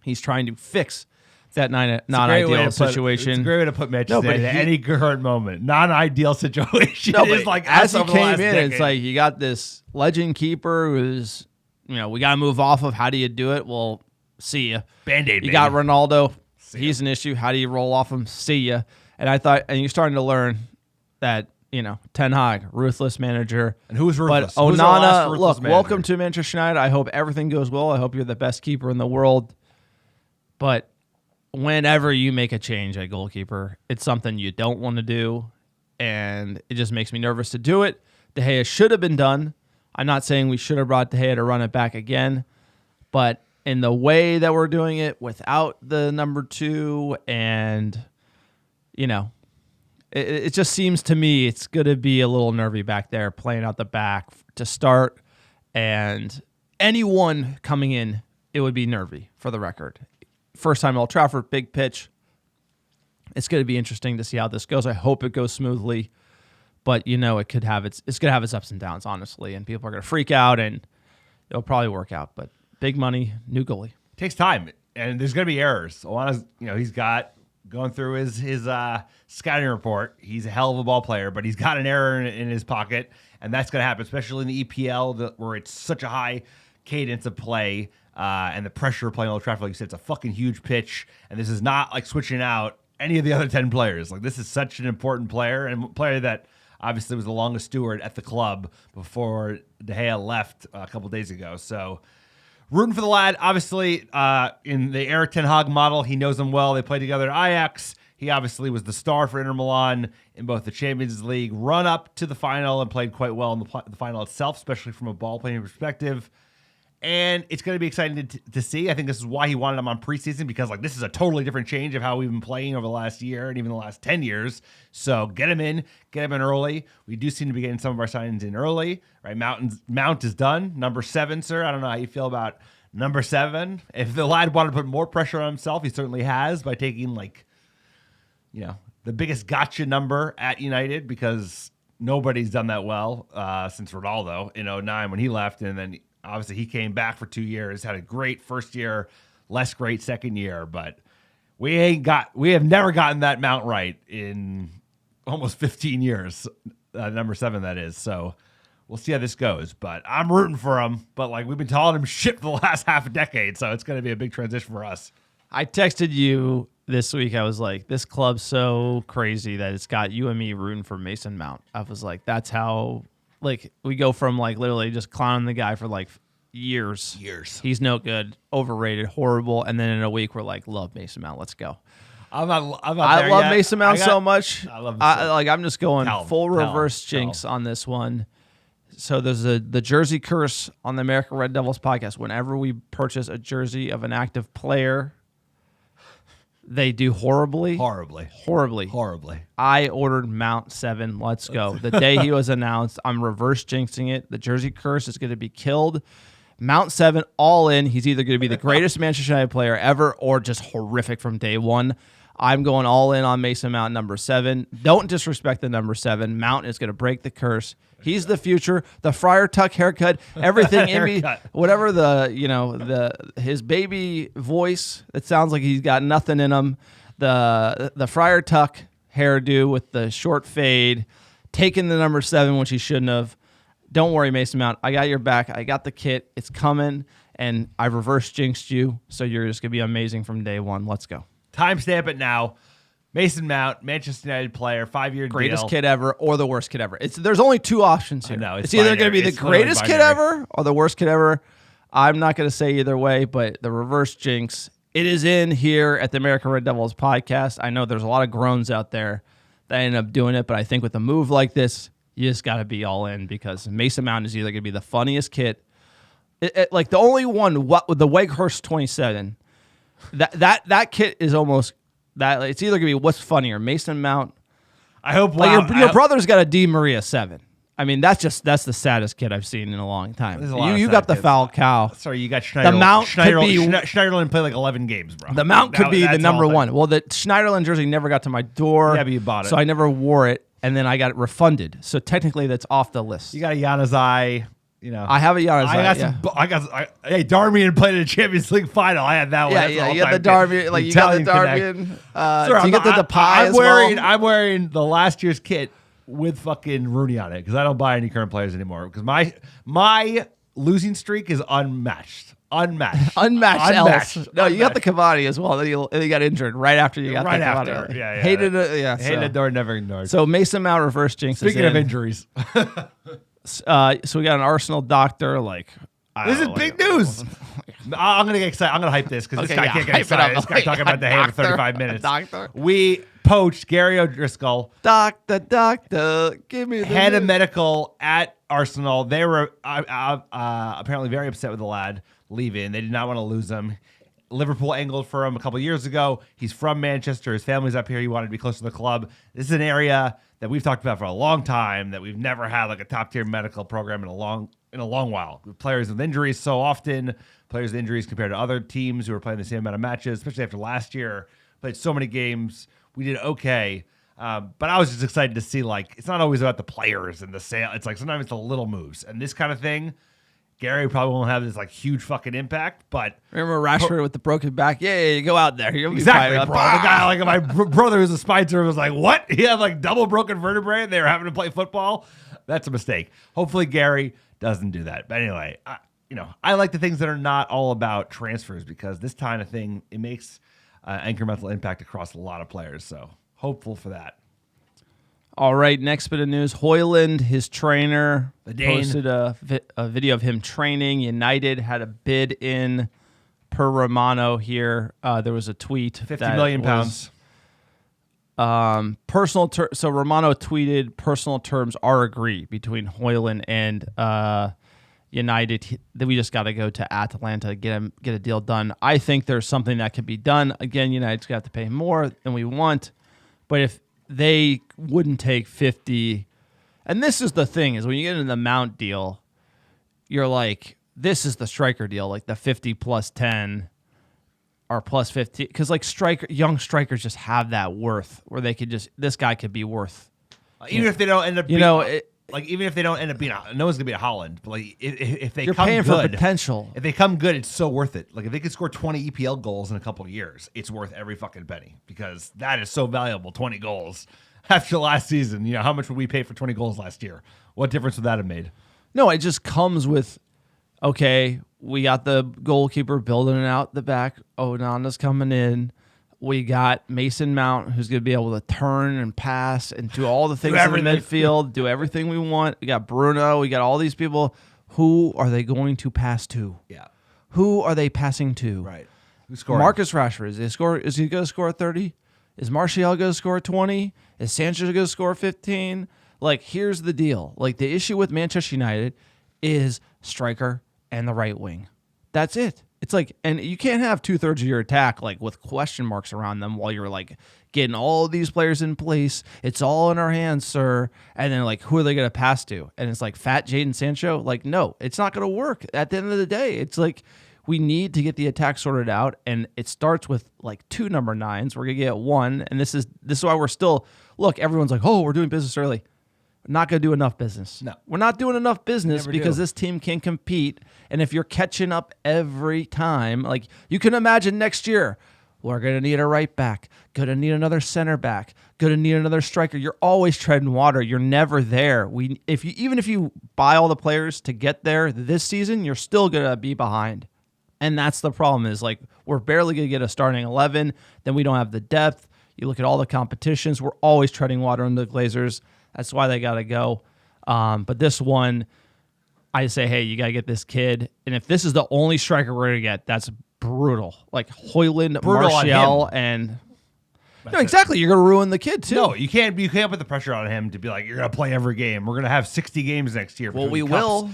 He's trying to fix that not ideal situation. It's a great way to put Manchester United at any current moment. Non-ideal situation. No, is like as he over the came last in, decade. it's like you got this legend keeper who's, we got to move off of. How do you do it? Well, see ya. Band-Aid, You got baby. Ronaldo. He's an issue. How do you roll off him? See ya. And I thought, and you're starting to learn that, Ten Hag, ruthless manager. And who's ruthless? But Who's our last Onana, ruthless look, manager? welcome to Manchester United. I hope everything goes well. I hope you're the best keeper in the world. But whenever you make a change at goalkeeper, it's something you don't want to do, and it just makes me nervous to do it. De Gea should have been done. I'm not saying we should have brought De Gea to run it back again, but in the way that we're doing it without the number 2 and, it just seems to me it's going to be a little nervy back there playing out the back to start, and anyone coming in, it would be nervy for the record. First time Old Trafford, big pitch. It's going to be interesting to see how this goes. I hope it goes smoothly, but it could have it's going to have its ups and downs, honestly, and people are going to freak out, and it'll probably work out. But big money, new goalie. Takes time, and there's going to be errors. Alana's, he's got going through his scouting report. He's a hell of a ball player, but he's got an error in his pocket, and that's going to happen, especially in the EPL, where it's such a high cadence of play. And the pressure of playing Old Trafford, like you said, it's a fucking huge pitch. And this is not like switching out any of the other 10 players. Like, this is such an important player, and a player that obviously was the longest steward at the club before De Gea left a couple days ago. So rooting for the lad. Obviously, in the Eric Ten Hag model, he knows him well. They played together at Ajax. He obviously was the star for Inter Milan in both the Champions League run up to the final and played quite well in the final itself, especially from a ball playing perspective. And it's going to be exciting to see. I think this is why he wanted him on preseason, because this is a totally different change of how we've been playing over the last year and even the last 10 years. So get him in early. We do seem to be getting some of our signings in early, right? Mount is done. Number 7, sir. I don't know how you feel about number 7. If the lad wanted to put more pressure on himself, he certainly has by taking the biggest gotcha number at United, because nobody's done that well since Ronaldo in 2009 when he left, and then obviously he came back for 2 years, had a great first year, less great second year, but we have never gotten that Mount right in almost 15 years. Number 7, that is. So we'll see how this goes, but I'm rooting for him. But we've been calling him shit for the last half a decade, so it's going to be a big transition for us. I texted you this week. I was like, this club's so crazy that it's got you and me rooting for Mason Mount. I was like, that's how we go from literally just clowning the guy for years. He's no good, overrated, horrible, and then in a week we're like, love Mason Mount, let's go. I love Mason Mount so much. I love him so. I'm just going full reverse jinx on this one. So there's the jersey curse on the American Red Devils podcast. Whenever we purchase a jersey of an active player, They do horribly. Horribly. I ordered Mount 7. Let's go. The day he was announced, I'm reverse jinxing it. The jersey curse is going to be killed. Mount 7, all in. He's either going to be the greatest Manchester United player ever or just horrific from day one. I'm going all in on Mason Mount, number 7. Don't disrespect the number 7. Mount is going to break the curse. He's the future. The Friar Tuck haircut, everything in me, whatever his baby voice. It sounds like he's got nothing in him. The Friar Tuck hairdo with the short fade, taking the number 7, which he shouldn't have. Don't worry, Mason Mount. I got your back. I got the kit. It's coming, and I reverse jinxed you, so you're just going to be amazing from day one. Let's go. Timestamp it now. Mason Mount, Manchester United player, 5-year deal. Greatest kid ever or the worst kid ever. There's only 2 options here. I know, it's either going to be the greatest kid binary. ever or the worst kid ever. I'm not going to say either way, but the reverse jinx, it is in here at the American Red Devils podcast. I know there's a lot of groans out there that end up doing it, but I think with a move like this, you just got to be all in because Mason Mount is either going to be the funniest kid. Like the only one, with the Weghorst 27, that kit is almost that. It's either going to be what's funnier, Mason Mount. I hope your brother's got a Di Maria 7. I mean, that's the saddest kid I've seen in a long time. You got the foul cow. Sorry, you got Schneiderlin. The Mount could be Schneiderlin played like 11 games, bro. The Mount could be the number 1. Well, the Schneiderlin jersey never got to my door. Yeah, but you bought it. So I never wore it, and then I got it refunded. So technically, that's off the list. You got a Januzaj. I have a Januzaj. Hey, Darmian played in the Champions League final. I had that one. Yeah. You got the Darmian. Like you got the Darmian. Do you get the Depay as well? I'm wearing the last year's kit with fucking Rooney on it because I don't buy any current players anymore because my losing streak is unmatched. Unmatched. No, you got the Cavani as well. Then you got injured right after you got the Cavani. Yeah. Hated it. Yeah. Hated the door, never ignored. So Mason Mount reverse jinx. Speaking of injuries. So we got an Arsenal doctor. This is big news. I'm gonna get excited. I'm gonna hype this because this guy can't get excited. This guy talking about the hay for 35 minutes. Doctor. We poached Gary O'Driscoll, doctor, give me the head of medical at Arsenal. They were apparently very upset with the lad leaving. They did not want to lose him. Liverpool angled for him a couple years ago. He's from Manchester. His family's up here. He wanted to be close to the club. This is an area that we've talked about for a long time, that we've never had like a top-tier medical program in a long while. With players with injuries so often, players with injuries compared to other teams who are playing the same amount of matches, especially after last year, played so many games. We did okay. But I was just excited to see, it's not always about the players and the sale. It's like sometimes it's the little moves. And this kind of thing, Gary probably won't have this huge fucking impact, but remember Rashford with the broken back? Yeah, you go out there. You'll be exactly, fine. bro. The guy, my brother who's a spine surgeon was like, what? He had double broken vertebrae and they were having to play football? That's a mistake. Hopefully Gary doesn't do that. But anyway, I like the things that are not all about transfers because this kind of thing, it makes incremental impact across a lot of players. So hopeful for that. All right, next bit of news. Hoyland, his trainer, the Dane, posted a video of him training. United had a bid in per Romano here. There was a tweet. 50 million pounds. So Romano tweeted, personal terms are agreed between Hoyland and United. We just got to go to Atalanta to get a deal done. I think there's something that can be done. Again, United's got to pay more than we want. But if they wouldn't take 50. And this is the thing, is when you get into the Mount deal, you're like, this is the striker deal, like the 50 plus 10 or plus 50. Because young strikers just have that worth where they could this guy could be worth. Even if they don't end up being, even if they don't end up being, no one's going to be a Holland. But if they you're come paying good, for potential. If they come good, it's so worth it. If they could score 20 EPL goals in a couple of years, it's worth every fucking penny because that is so valuable. 20 goals after last season. How much would we pay for 20 goals last year? What difference would that have made? No, it just comes with, okay, we got the goalkeeper building it out the back. Onana's coming in. We got Mason Mount, who's going to be able to turn and pass and do all the things in the midfield, do everything we want. We got Bruno. We got all these people. Who are they going to pass to? Yeah. Who are they passing to? Right. Who's scoring? Marcus Rashford. Is he going to score 30? Is Martial going to score 20? Is Sanchez going to score 15? Here's the deal. The issue with Manchester United is striker and the right wing. That's it. It's like, and you can't have 2/3 of your attack like with question marks around them while you're like getting all of these players in place. It's all in our hands, sir. And then like, who are they going to pass to? And it's like fat Jadon Sancho. Like, no, it's not going to work. At the end of the day, it's like we need to get the attack sorted out, and it starts with like 2 number 9s. We're going to get 1, and this is why we're still look. Everyone's like, oh, we're doing business early. Not going to do enough business. No. We're not doing enough business Never because do. this team can compete. And if you're catching up every time, like you can imagine next year, we're going to need a right back, going to need another center back, going to need another striker. You're always treading water. You're never there. Even if you buy all the players to get there this season, you're still going to be behind. And that's the problem is like we're barely going to get a starting 11. Then we don't have the depth. You look at all the competitions. We're always treading water on the Glazers. That's why they got to go. But this one, I say, hey, you got to get this kid. And if this is the only striker we're going to get, that's brutal. Like Højlund, Martial, and... No, exactly. You're going to ruin the kid, too. No, you can't put the pressure on him to be like, you're going to play every game. We're going to have 60 games next year. Well, we cups. will.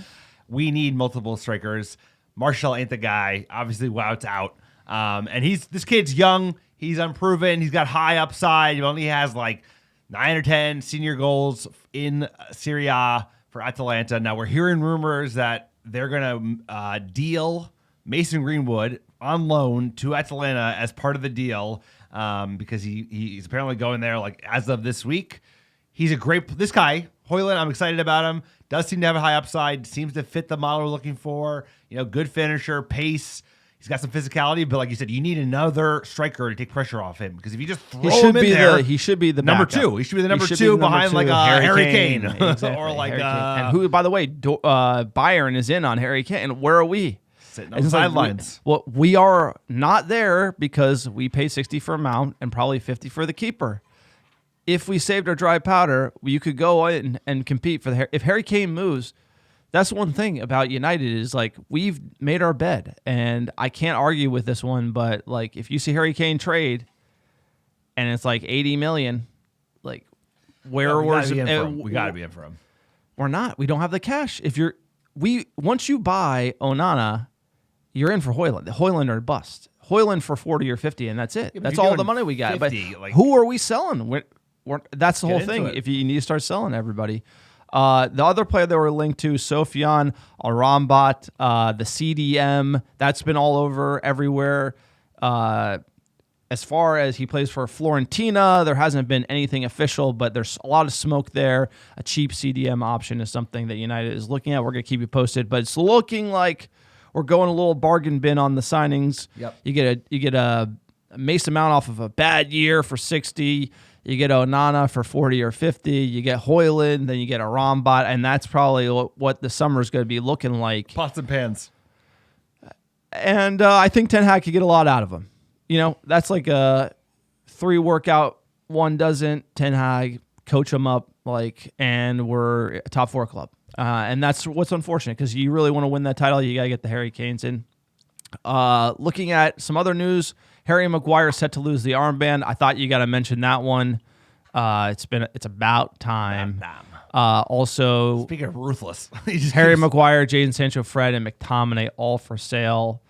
We need multiple strikers. Martial ain't the guy. Obviously, Wout's out. And this kid's young. He's unproven. He's got high upside. He only has like 9 or 10 senior goals in Serie A for Atalanta. Now, we're hearing rumors that they're going to deal Mason Greenwood on loan to Atalanta as part of the deal because he's apparently going there like as of this week. He's this guy, Højlund, I'm excited about him. Does seem to have a high upside. Seems to fit the model we're looking for. Good finisher, pace. He's got some physicality, but like you said, you need another striker to take pressure off him because if you just throw him in there, he should be the number backup. 2. He should be the number 2 behind like Harry Kane, exactly. or like Harry Kane. And who, by the way, Bayern is in on Harry Kane. And where are we? Sitting on the sidelines. We are not there because we pay 60 for Mount and probably 50 for the keeper. If we saved our dry powder, you could go in and compete for if Harry Kane moves. That's one thing about United is like we've made our bed, and I can't argue with this one. But like, if you see Harry Kane trade, and it's like 80 million, like we got to be in for him. We're not. We don't have the cash. Once you buy Onana, you're in for Højlund. Højlund or bust. Højlund for 40 or 50, and that's it. That's all the money we got. 50, but who are we selling? That's the whole thing. It. If you need to start selling everybody. The other player that we're linked to, Sofian Arambat, the CDM, that's been all over everywhere. As far as he plays for Fiorentina, there hasn't been anything official, but there's a lot of smoke there. A cheap CDM option is something that United is looking at. We're going to keep you posted, but it's looking like we're going a little bargain bin on the signings. Yep. You get a Mason Mount off of a bad year for 60. You get Onana for 40 or 50. You get Højlund, then you get a Rambat, and that's probably what the summer is going to be looking like. Pots and pans. And I think Ten Hag could get a lot out of him. That's like a 3 workout, 1 doesn't. Ten Hag, coach them up, and we're a top 4 club. And that's what's unfortunate because you really want to win that title. You got to get the Harry Kanes in. Looking at some other news, Harry Maguire set to lose the armband. I thought you got to mention that one. It's about time. Also, speaking of ruthless, Harry Maguire, Jadon Sancho, Fred, and McTominay all for sale.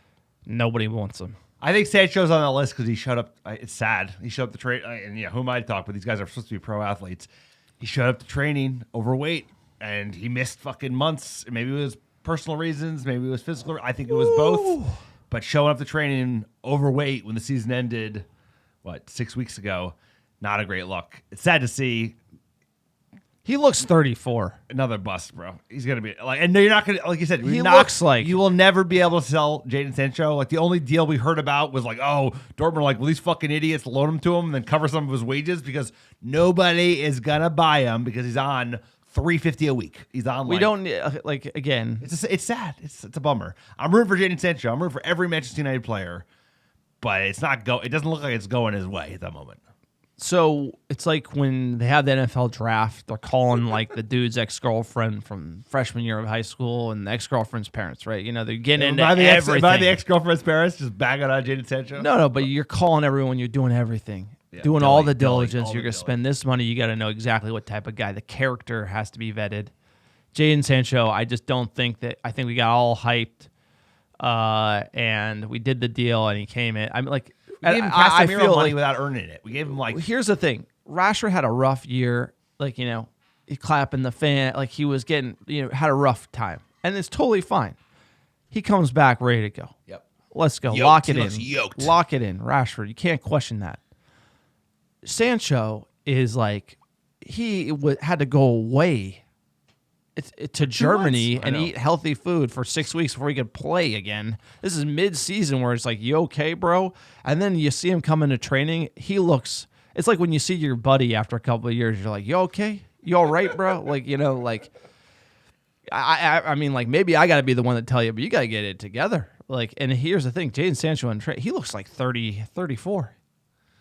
Nobody wants them. I think Sancho's on that list because he showed up. It's sad. He showed up to train, and who am I to talk? But these guys are supposed to be pro athletes. He showed up to training overweight, and he missed fucking months. Maybe it was personal reasons. Maybe it was physical. I think it was both. But showing up to training overweight when the season ended, 6 weeks ago, not a great look. It's sad to see. He looks 34. Another bust, bro. He's gonna be and you're not gonna, like you said. Looks like you will never be able to sell Jadon Sancho. Like the only deal we heard about was Dortmund will these fucking idiots loan him to him and then cover some of his wages because nobody is gonna buy him because he's on $350 a week. He's on. We don't again. It's sad. It's a bummer. I'm rooting for Jadon Sancho. I'm rooting for every Manchester United player, but it's not It doesn't look like it's going his way at that moment. So it's like when they have the NFL draft, they're calling the dude's ex-girlfriend from freshman year of high school and the ex-girlfriend's parents, right? They're getting into everything. By the ex-girlfriend's parents, just bagging on Jadon Sancho. No, but you're calling everyone. You're doing everything. Doing all the diligence. You're going to spend this money. You got to know exactly what type of guy. The character has to be vetted. Jadon Sancho, I just don't think that. I think we got all hyped and we did the deal, and he came in. I'm like, We gave him I Casemiro feel money like without earning it. We gave him like here's the thing: Rashford had a rough year. Like he clapping the fan, like he was getting had a rough time, and it's totally fine. He comes back ready to go. Yep. Let's go. Yoked. Lock it He in. looks yoked. Lock it in. Rashford. You can't question that. Sancho is like had to go away to Germany months. I and know. eat healthy food for 6 weeks before he could play again. This is mid-season where it's like, you okay, bro? And then you see him come into training. He looks. It's like when you see your buddy after a couple of years. You're like, you okay? You all right, bro? Like I mean, like maybe I got to be the one to tell you, but you got to get it together. Like, and here's the thing, Jadon Sancho in trade, he looks like 30, 34.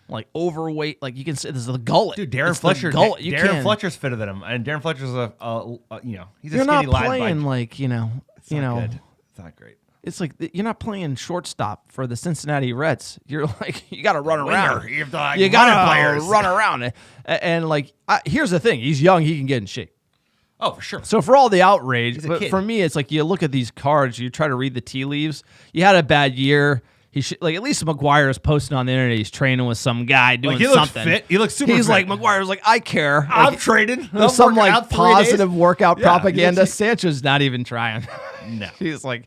Like overweight, like you can see this is the gullet. dude, Darren It's the Fletcher. gullet. Darren Fletcher's fitter than him, and Darren Fletcher's he's a You're skinny not lad. playing like It's not good. It's not great. It's like you're not playing shortstop for the Cincinnati Reds. You're like you got to run around. You have to, like, You got to players. run around. And like here's the thing, he's young, he can get in shape. Oh, for sure. So for all the outrage, He's a but kid. for me, it's like you look at these cards, you try to read the tea leaves. You had a bad year. He should, like at least Maguire is posting on the internet. He's training with some guy doing he looks something. fit. He looks super He's fit. like Maguire's like I care. I'm Like, trading. there's some working like out 3 positive days. workout Yeah, propaganda. he looks- Sancho's not even trying. No. he's like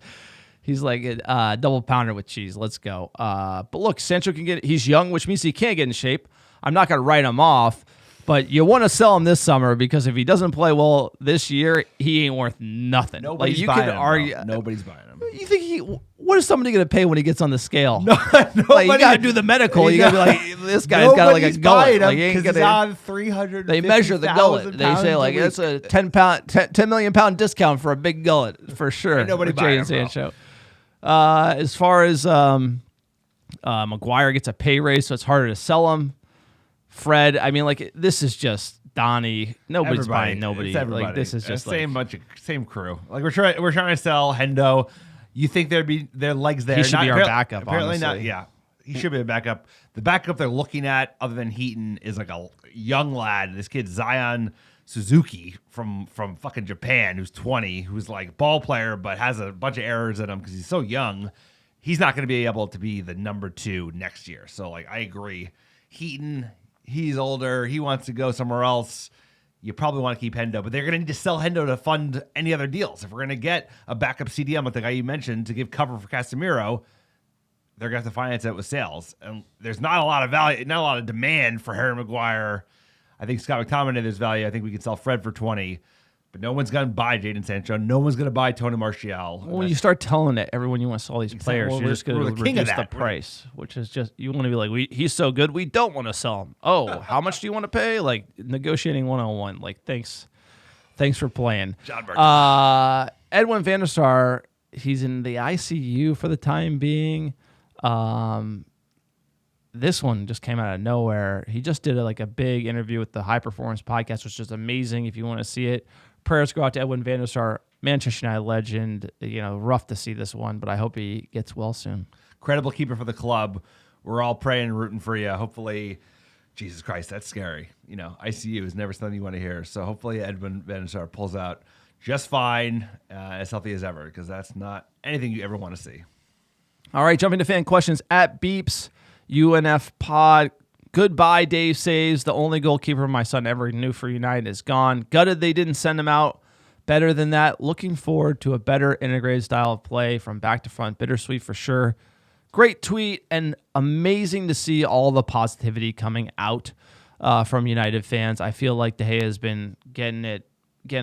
a double pounder with cheese. Let's go. But look, Sancho can get. He's young, which means he can't get in shape. I'm not going to write him off. But you want to sell him this summer because if he doesn't play well this year, he ain't worth nothing. Nobody's like you buying can him. argue. Bro. Nobody's buying him. You think what is somebody going to pay when he gets on the scale? Nobody, Like, you got to do the medical. You got to be like, this guy's got like a gullet. Like, he ain't he's gonna, on 300. they measure the gullet. They say like it's a 10 million pound discount for a big gullet for sure. Ain't nobody for buying Jadon him, bro. Sancho. As far as Maguire gets a pay raise, so it's harder to sell him. Fred, I mean, like this is just Donnie. Nobody's buying nobody. It's everybody. Like this is just same like, same crew. Like we're trying to sell Hendo. You think there'd be their legs there? He should be our Apparently- backup, Apparently not. honestly. Yeah, he should be a backup. The backup they're looking at, other than Heaton, is like a young lad. This kid Zion Suzuki from fucking Japan, who's 20, who's like ball player but has a bunch of errors in him because he's so young. He's not going to be able to be the number 2 next year. So like I agree, Heaton. He's older. He wants to go somewhere else. You probably want to keep Hendo, but they're going to need to sell Hendo to fund any other deals. If we're going to get a backup CDM like the guy you mentioned to give cover for Casemiro, they're going to have to finance it with sales. And there's not a lot of value, not a lot of demand for Harry Maguire. I think Scott McTominay, there's value. I think we can sell Fred for 20, but no one's going to buy Jadon Sancho. No one's going to buy Tony Martial. when you start telling everyone you want to sell these players, Well, you're just going we're to the king of reduce the that. price, which is just you want to be like, he's so good, we don't want to sell him. Oh, how much do you want to pay? Like negotiating 101. Like thanks for playing. John Burton. Edwin van der Sar, he's in the ICU for the time being. This one just came out of nowhere. He just did a big interview with the High Performance Podcast, which is amazing. If you want to see it, prayers go out to Edwin van der Sar, Manchester United legend. Rough to see this one, but I hope he gets well soon. Credible keeper for the club. We're all praying and rooting for you. Hopefully, Jesus Christ, that's scary. ICU is never something you want to hear. So hopefully Edwin van der Sar pulls out just fine, as healthy as ever, because that's not anything you ever want to see. All right, jumping to fan questions at Beeps, UNF Pod. Goodbye, Dave saves. The only goalkeeper my son ever knew for United is gone. Gutted they didn't send him out. Better than that. Looking forward to a better integrated style of play from back to front. Bittersweet for sure. Great tweet and amazing to see all the positivity coming out from United fans. I feel like De Gea has been getting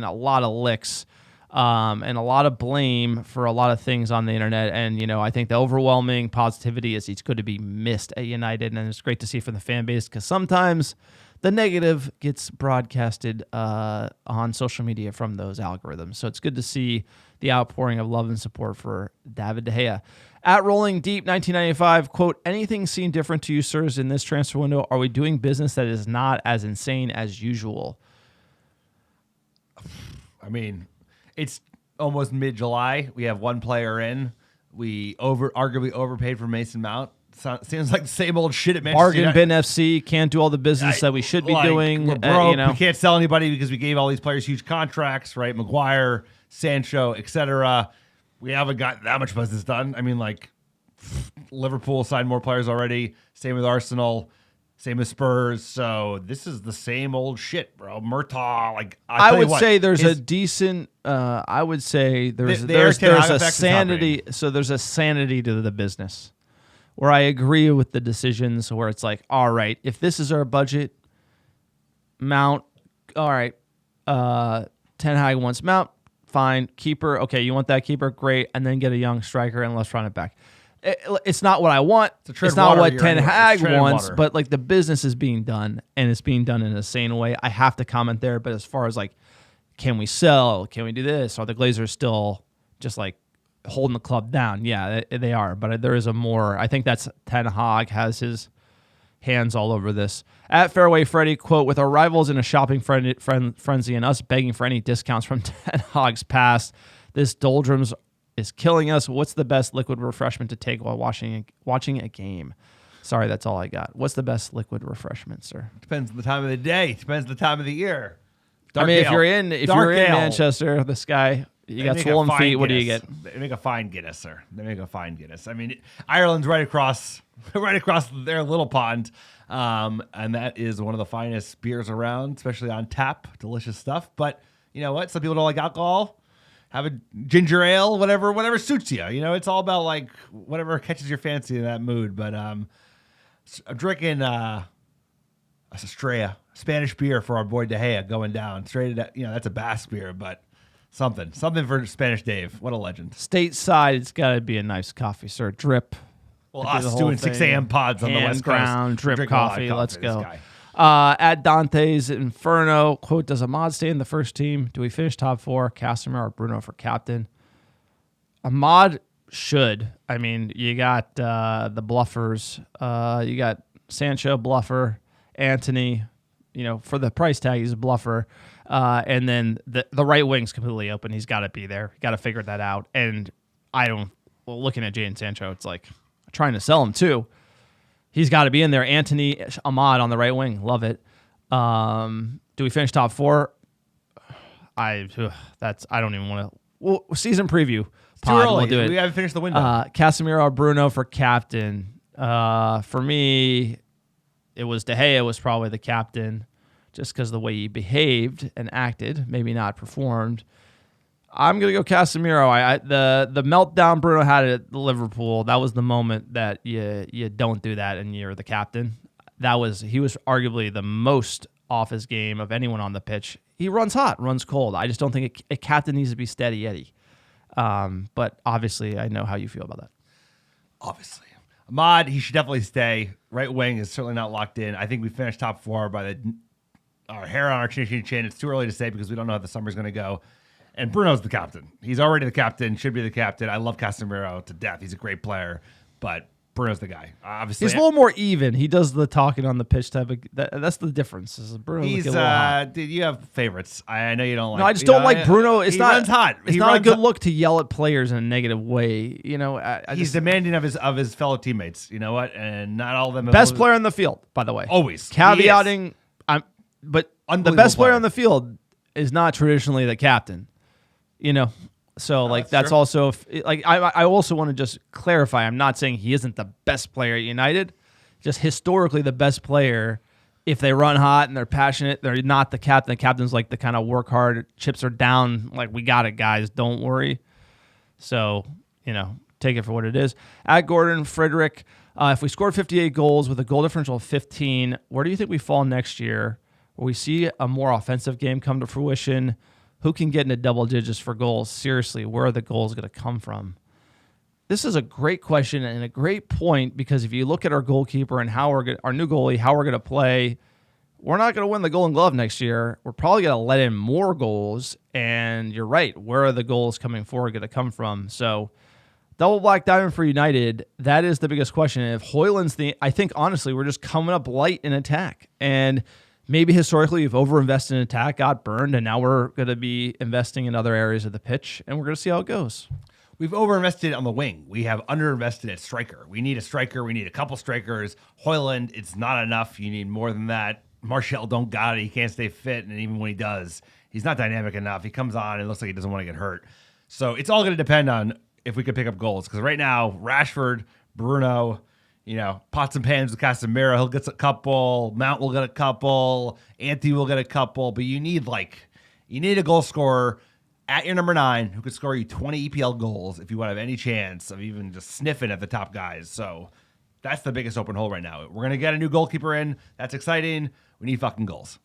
a lot of licks and a lot of blame for a lot of things on the internet. And, I think the overwhelming positivity is he's going to be missed at United. And it's great to see from the fan base because sometimes the negative gets broadcasted on social media from those algorithms. So it's good to see the outpouring of love and support for David De Gea. At Rolling Deep 1995, quote, anything seem different to you, sirs, in this transfer window? Are we doing business that is not as insane as usual? I mean, it's almost mid-July. We have one player in. We arguably overpaid for Mason Mount. Seems like the same old shit at Manchester Bargain United. bin FC, can't do all the business that we should be doing. We're broke. We can't sell anybody because we gave all these players huge contracts, right? Maguire, Sancho, etc. we haven't got that much business done. I mean, like, Liverpool signed more players already. Same with Arsenal. Same with Spurs. So this is the same old shit, bro. Murtaugh, like I would say there's a decent. I would say there's a sanity. So there's a sanity to the business, where I agree with the decisions. Where it's like, all right, if this is our budget, Mount. All right, Ten Hag wants Mount. Fine, keeper. Okay, you want that keeper? Great, and then get a young striker and let's run it back. It's not what I want. It's not what Ten Hag wants, but like the business is being done, and it's being done in a sane way. I have to comment there, but as far as like, can we sell? Can we do this? Are the Glazers still just like holding the club down? Yeah, they are, but there is a more. I think that's Ten Hag has his hands all over this. At Fairway Freddy, quote, with our rivals in a shopping frenzy and us begging for any discounts from Ten Hag's past, this doldrums is killing us. What's the best liquid refreshment to take while watching a game? Sorry, that's all I got. What's the best liquid refreshment, sir? Depends on the time of the day. Depends on the time of the year. I mean, if you're in Manchester, this guy, you got swollen feet. What do you get? They make a fine Guinness, sir. They make a fine Guinness. I mean, Ireland's right across their little pond, and that is one of the finest beers around, especially on tap. Delicious stuff. But you know what? Some people don't like alcohol. Have a ginger ale, whatever suits you. You know, it's all about like whatever catches your fancy in that mood. But I'm drinking Estrella, Spanish beer for our boy De Gea going down. Straight, that's a Bass beer, but something for Spanish Dave. What a legend. Stateside, it's got to be a nice coffee, sir. Drip. Well, us doing 6 a.m. pods on the West Coast. Drip coffee. Let's go. At Dante's Inferno, quote, does Ahmad stay in the first team? Do we finish top 4? Casemiro or Bruno for captain? Ahmad should. I mean, you got the bluffers. You got Sancho, bluffer. Anthony, for the price tag, he's a bluffer. And then the right wing's completely open. He's got to be there. Got to figure that out. And looking at Jadon Sancho, it's like trying to sell him too. He's got to be in there. Anthony, Ahmad on the right wing. Love it. Do we finish top 4? I don't even want to. Well, season preview pod. We'll do it. We haven't finished the window. Casemiro or Bruno for captain. For me, it was De Gea was probably the captain, just because of the way he behaved and acted, maybe not performed. I'm gonna go Casemiro. The meltdown Bruno had at Liverpool. That was the moment that you don't do that and you're the captain. He was arguably the most off his game of anyone on the pitch. He runs hot, runs cold. I just don't think a captain needs to be steady Eddie. But obviously, I know how you feel about that. Obviously, Ahmad, he should definitely stay. Right wing is certainly not locked in. I think we finished top 4 by our hair on our chin. It's too early to say because we don't know how the summer's going to go. And Bruno's the captain. He's already the captain, should be the captain. I love Casemiro to death. He's a great player, but Bruno's the guy. Obviously, he's a little more even. He does the talking on the pitch type of. That's the difference. Bruno's dude, you have favorites. I know you don't like. No, I just don't like Bruno. He runs hot. It's not a good look to yell at players in a negative way. He's demanding of his fellow teammates. You know what? And not all of them. Best player in the field, by the way. Always caveating. But the best player on the field is not traditionally the captain. So that's also I also want to just clarify. I'm not saying he isn't the best player at United. Just historically, the best player, if they run hot and they're passionate, they're not the captain. The captain's like the kind of work hard, chips are down, like we got it, guys. Don't worry. So take it for what it is. At Gordon Frederick, if we scored 58 goals with a goal differential of 15, where do you think we fall next year? Will we see a more offensive game come to fruition? Who can get into double digits for goals? Seriously, where are the goals going to come from? This is a great question and a great point because if you look at our goalkeeper and our new goalie, how we're going to play, we're not going to win the Golden Glove next year. We're probably going to let in more goals. And you're right, where are the goals coming forward going to come from? So double black diamond for United, that is the biggest question. And if Højlund's I think honestly, we're just coming up light in attack. And maybe historically we've overinvested in attack, got burned, and now we're going to be investing in other areas of the pitch, and we're going to see how it goes. We've overinvested on the wing. We have underinvested at striker. We need a striker. We need a couple strikers. Højlund, it's not enough. You need more than that. Martial don't got it. He can't stay fit, and even when he does, he's not dynamic enough. He comes on and it looks like he doesn't want to get hurt. So it's all going to depend on if we could pick up goals. Because right now, Rashford, Bruno, pots and pans with Casemiro. He'll get a couple. Mount will get a couple. Anthony will get a couple. But you need a goal scorer at your number 9 who could score you 20 EPL goals if you want to have any chance of even just sniffing at the top guys. So that's the biggest open hole right now. We're going to get a new goalkeeper in. That's exciting. We need fucking goals.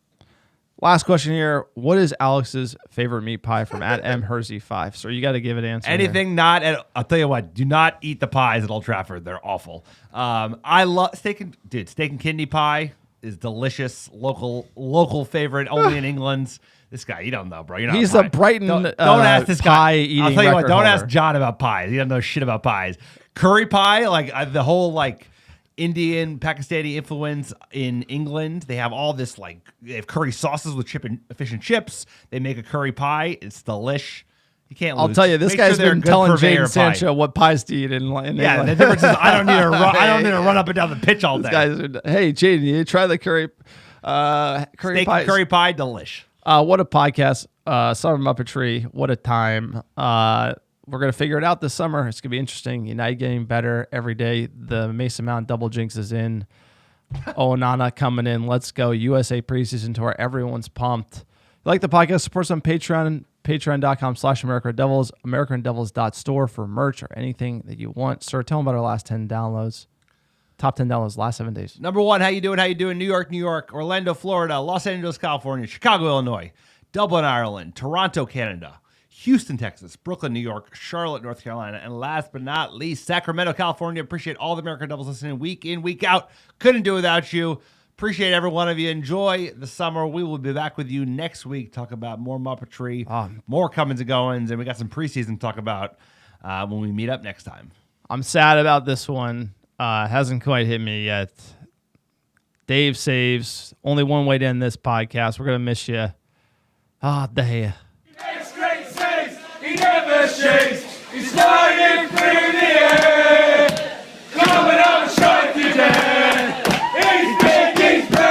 Last question here. What is Alex's favorite meat pie from at mhersey5? So you got to give it an answer. Anything here. not at, I'll tell you what, do not eat the pies at Old Trafford. They're awful. I love steak and kidney pie is delicious. Local favorite, only in England. This guy, you don't know, bro. You're not He's a a Brighton don't ask this guy. eating I'll tell you what, don't holder. ask John about pies. He doesn't know shit about pies. Curry pie, the whole Indian, Pakistani influence in England. They have all this they have curry sauces with fish and chips. They make a curry pie. It's delish. You can't lose. I'll tell you, this Make guy's sure they're been a good telling purveyor Jadon of pie. Sancho what pies to eat in Yeah, England. the difference is I don't need to run up and down the pitch all day. Hey, Jadon, you try the curry Steak pies? and curry pie, delish. What a podcast. Summer Muppetry. What a time. We're going to figure it out this summer. It's going to be interesting. United getting better every day. The Mason Mount double jinx is in. Onana coming in. Let's go. USA preseason tour. Everyone's pumped. If you like the podcast, support us on Patreon. Patreon.com/American Devils. AmericanDevils.store for merch or anything that you want. Sir, tell them about our last 10 downloads. Top 10 downloads last 7 days. Number 1, how you doing? New York, Orlando, Florida, Los Angeles, California, Chicago, Illinois, Dublin, Ireland, Toronto, Canada, Houston, Texas, Brooklyn, New York, Charlotte, North Carolina, and last but not least, Sacramento, California. Appreciate all the American Devils listening week in, week out. Couldn't do it without you. Appreciate every one of you. Enjoy the summer. We will be back with you next week. Talk about more Muppetry, more comings and goings, and we got some preseason to talk about when we meet up next time. I'm sad about this one. Hasn't quite hit me yet. Dave saves. Only one way to end this podcast. We're going to miss you. Dave. He never shakes. He's flying through the air.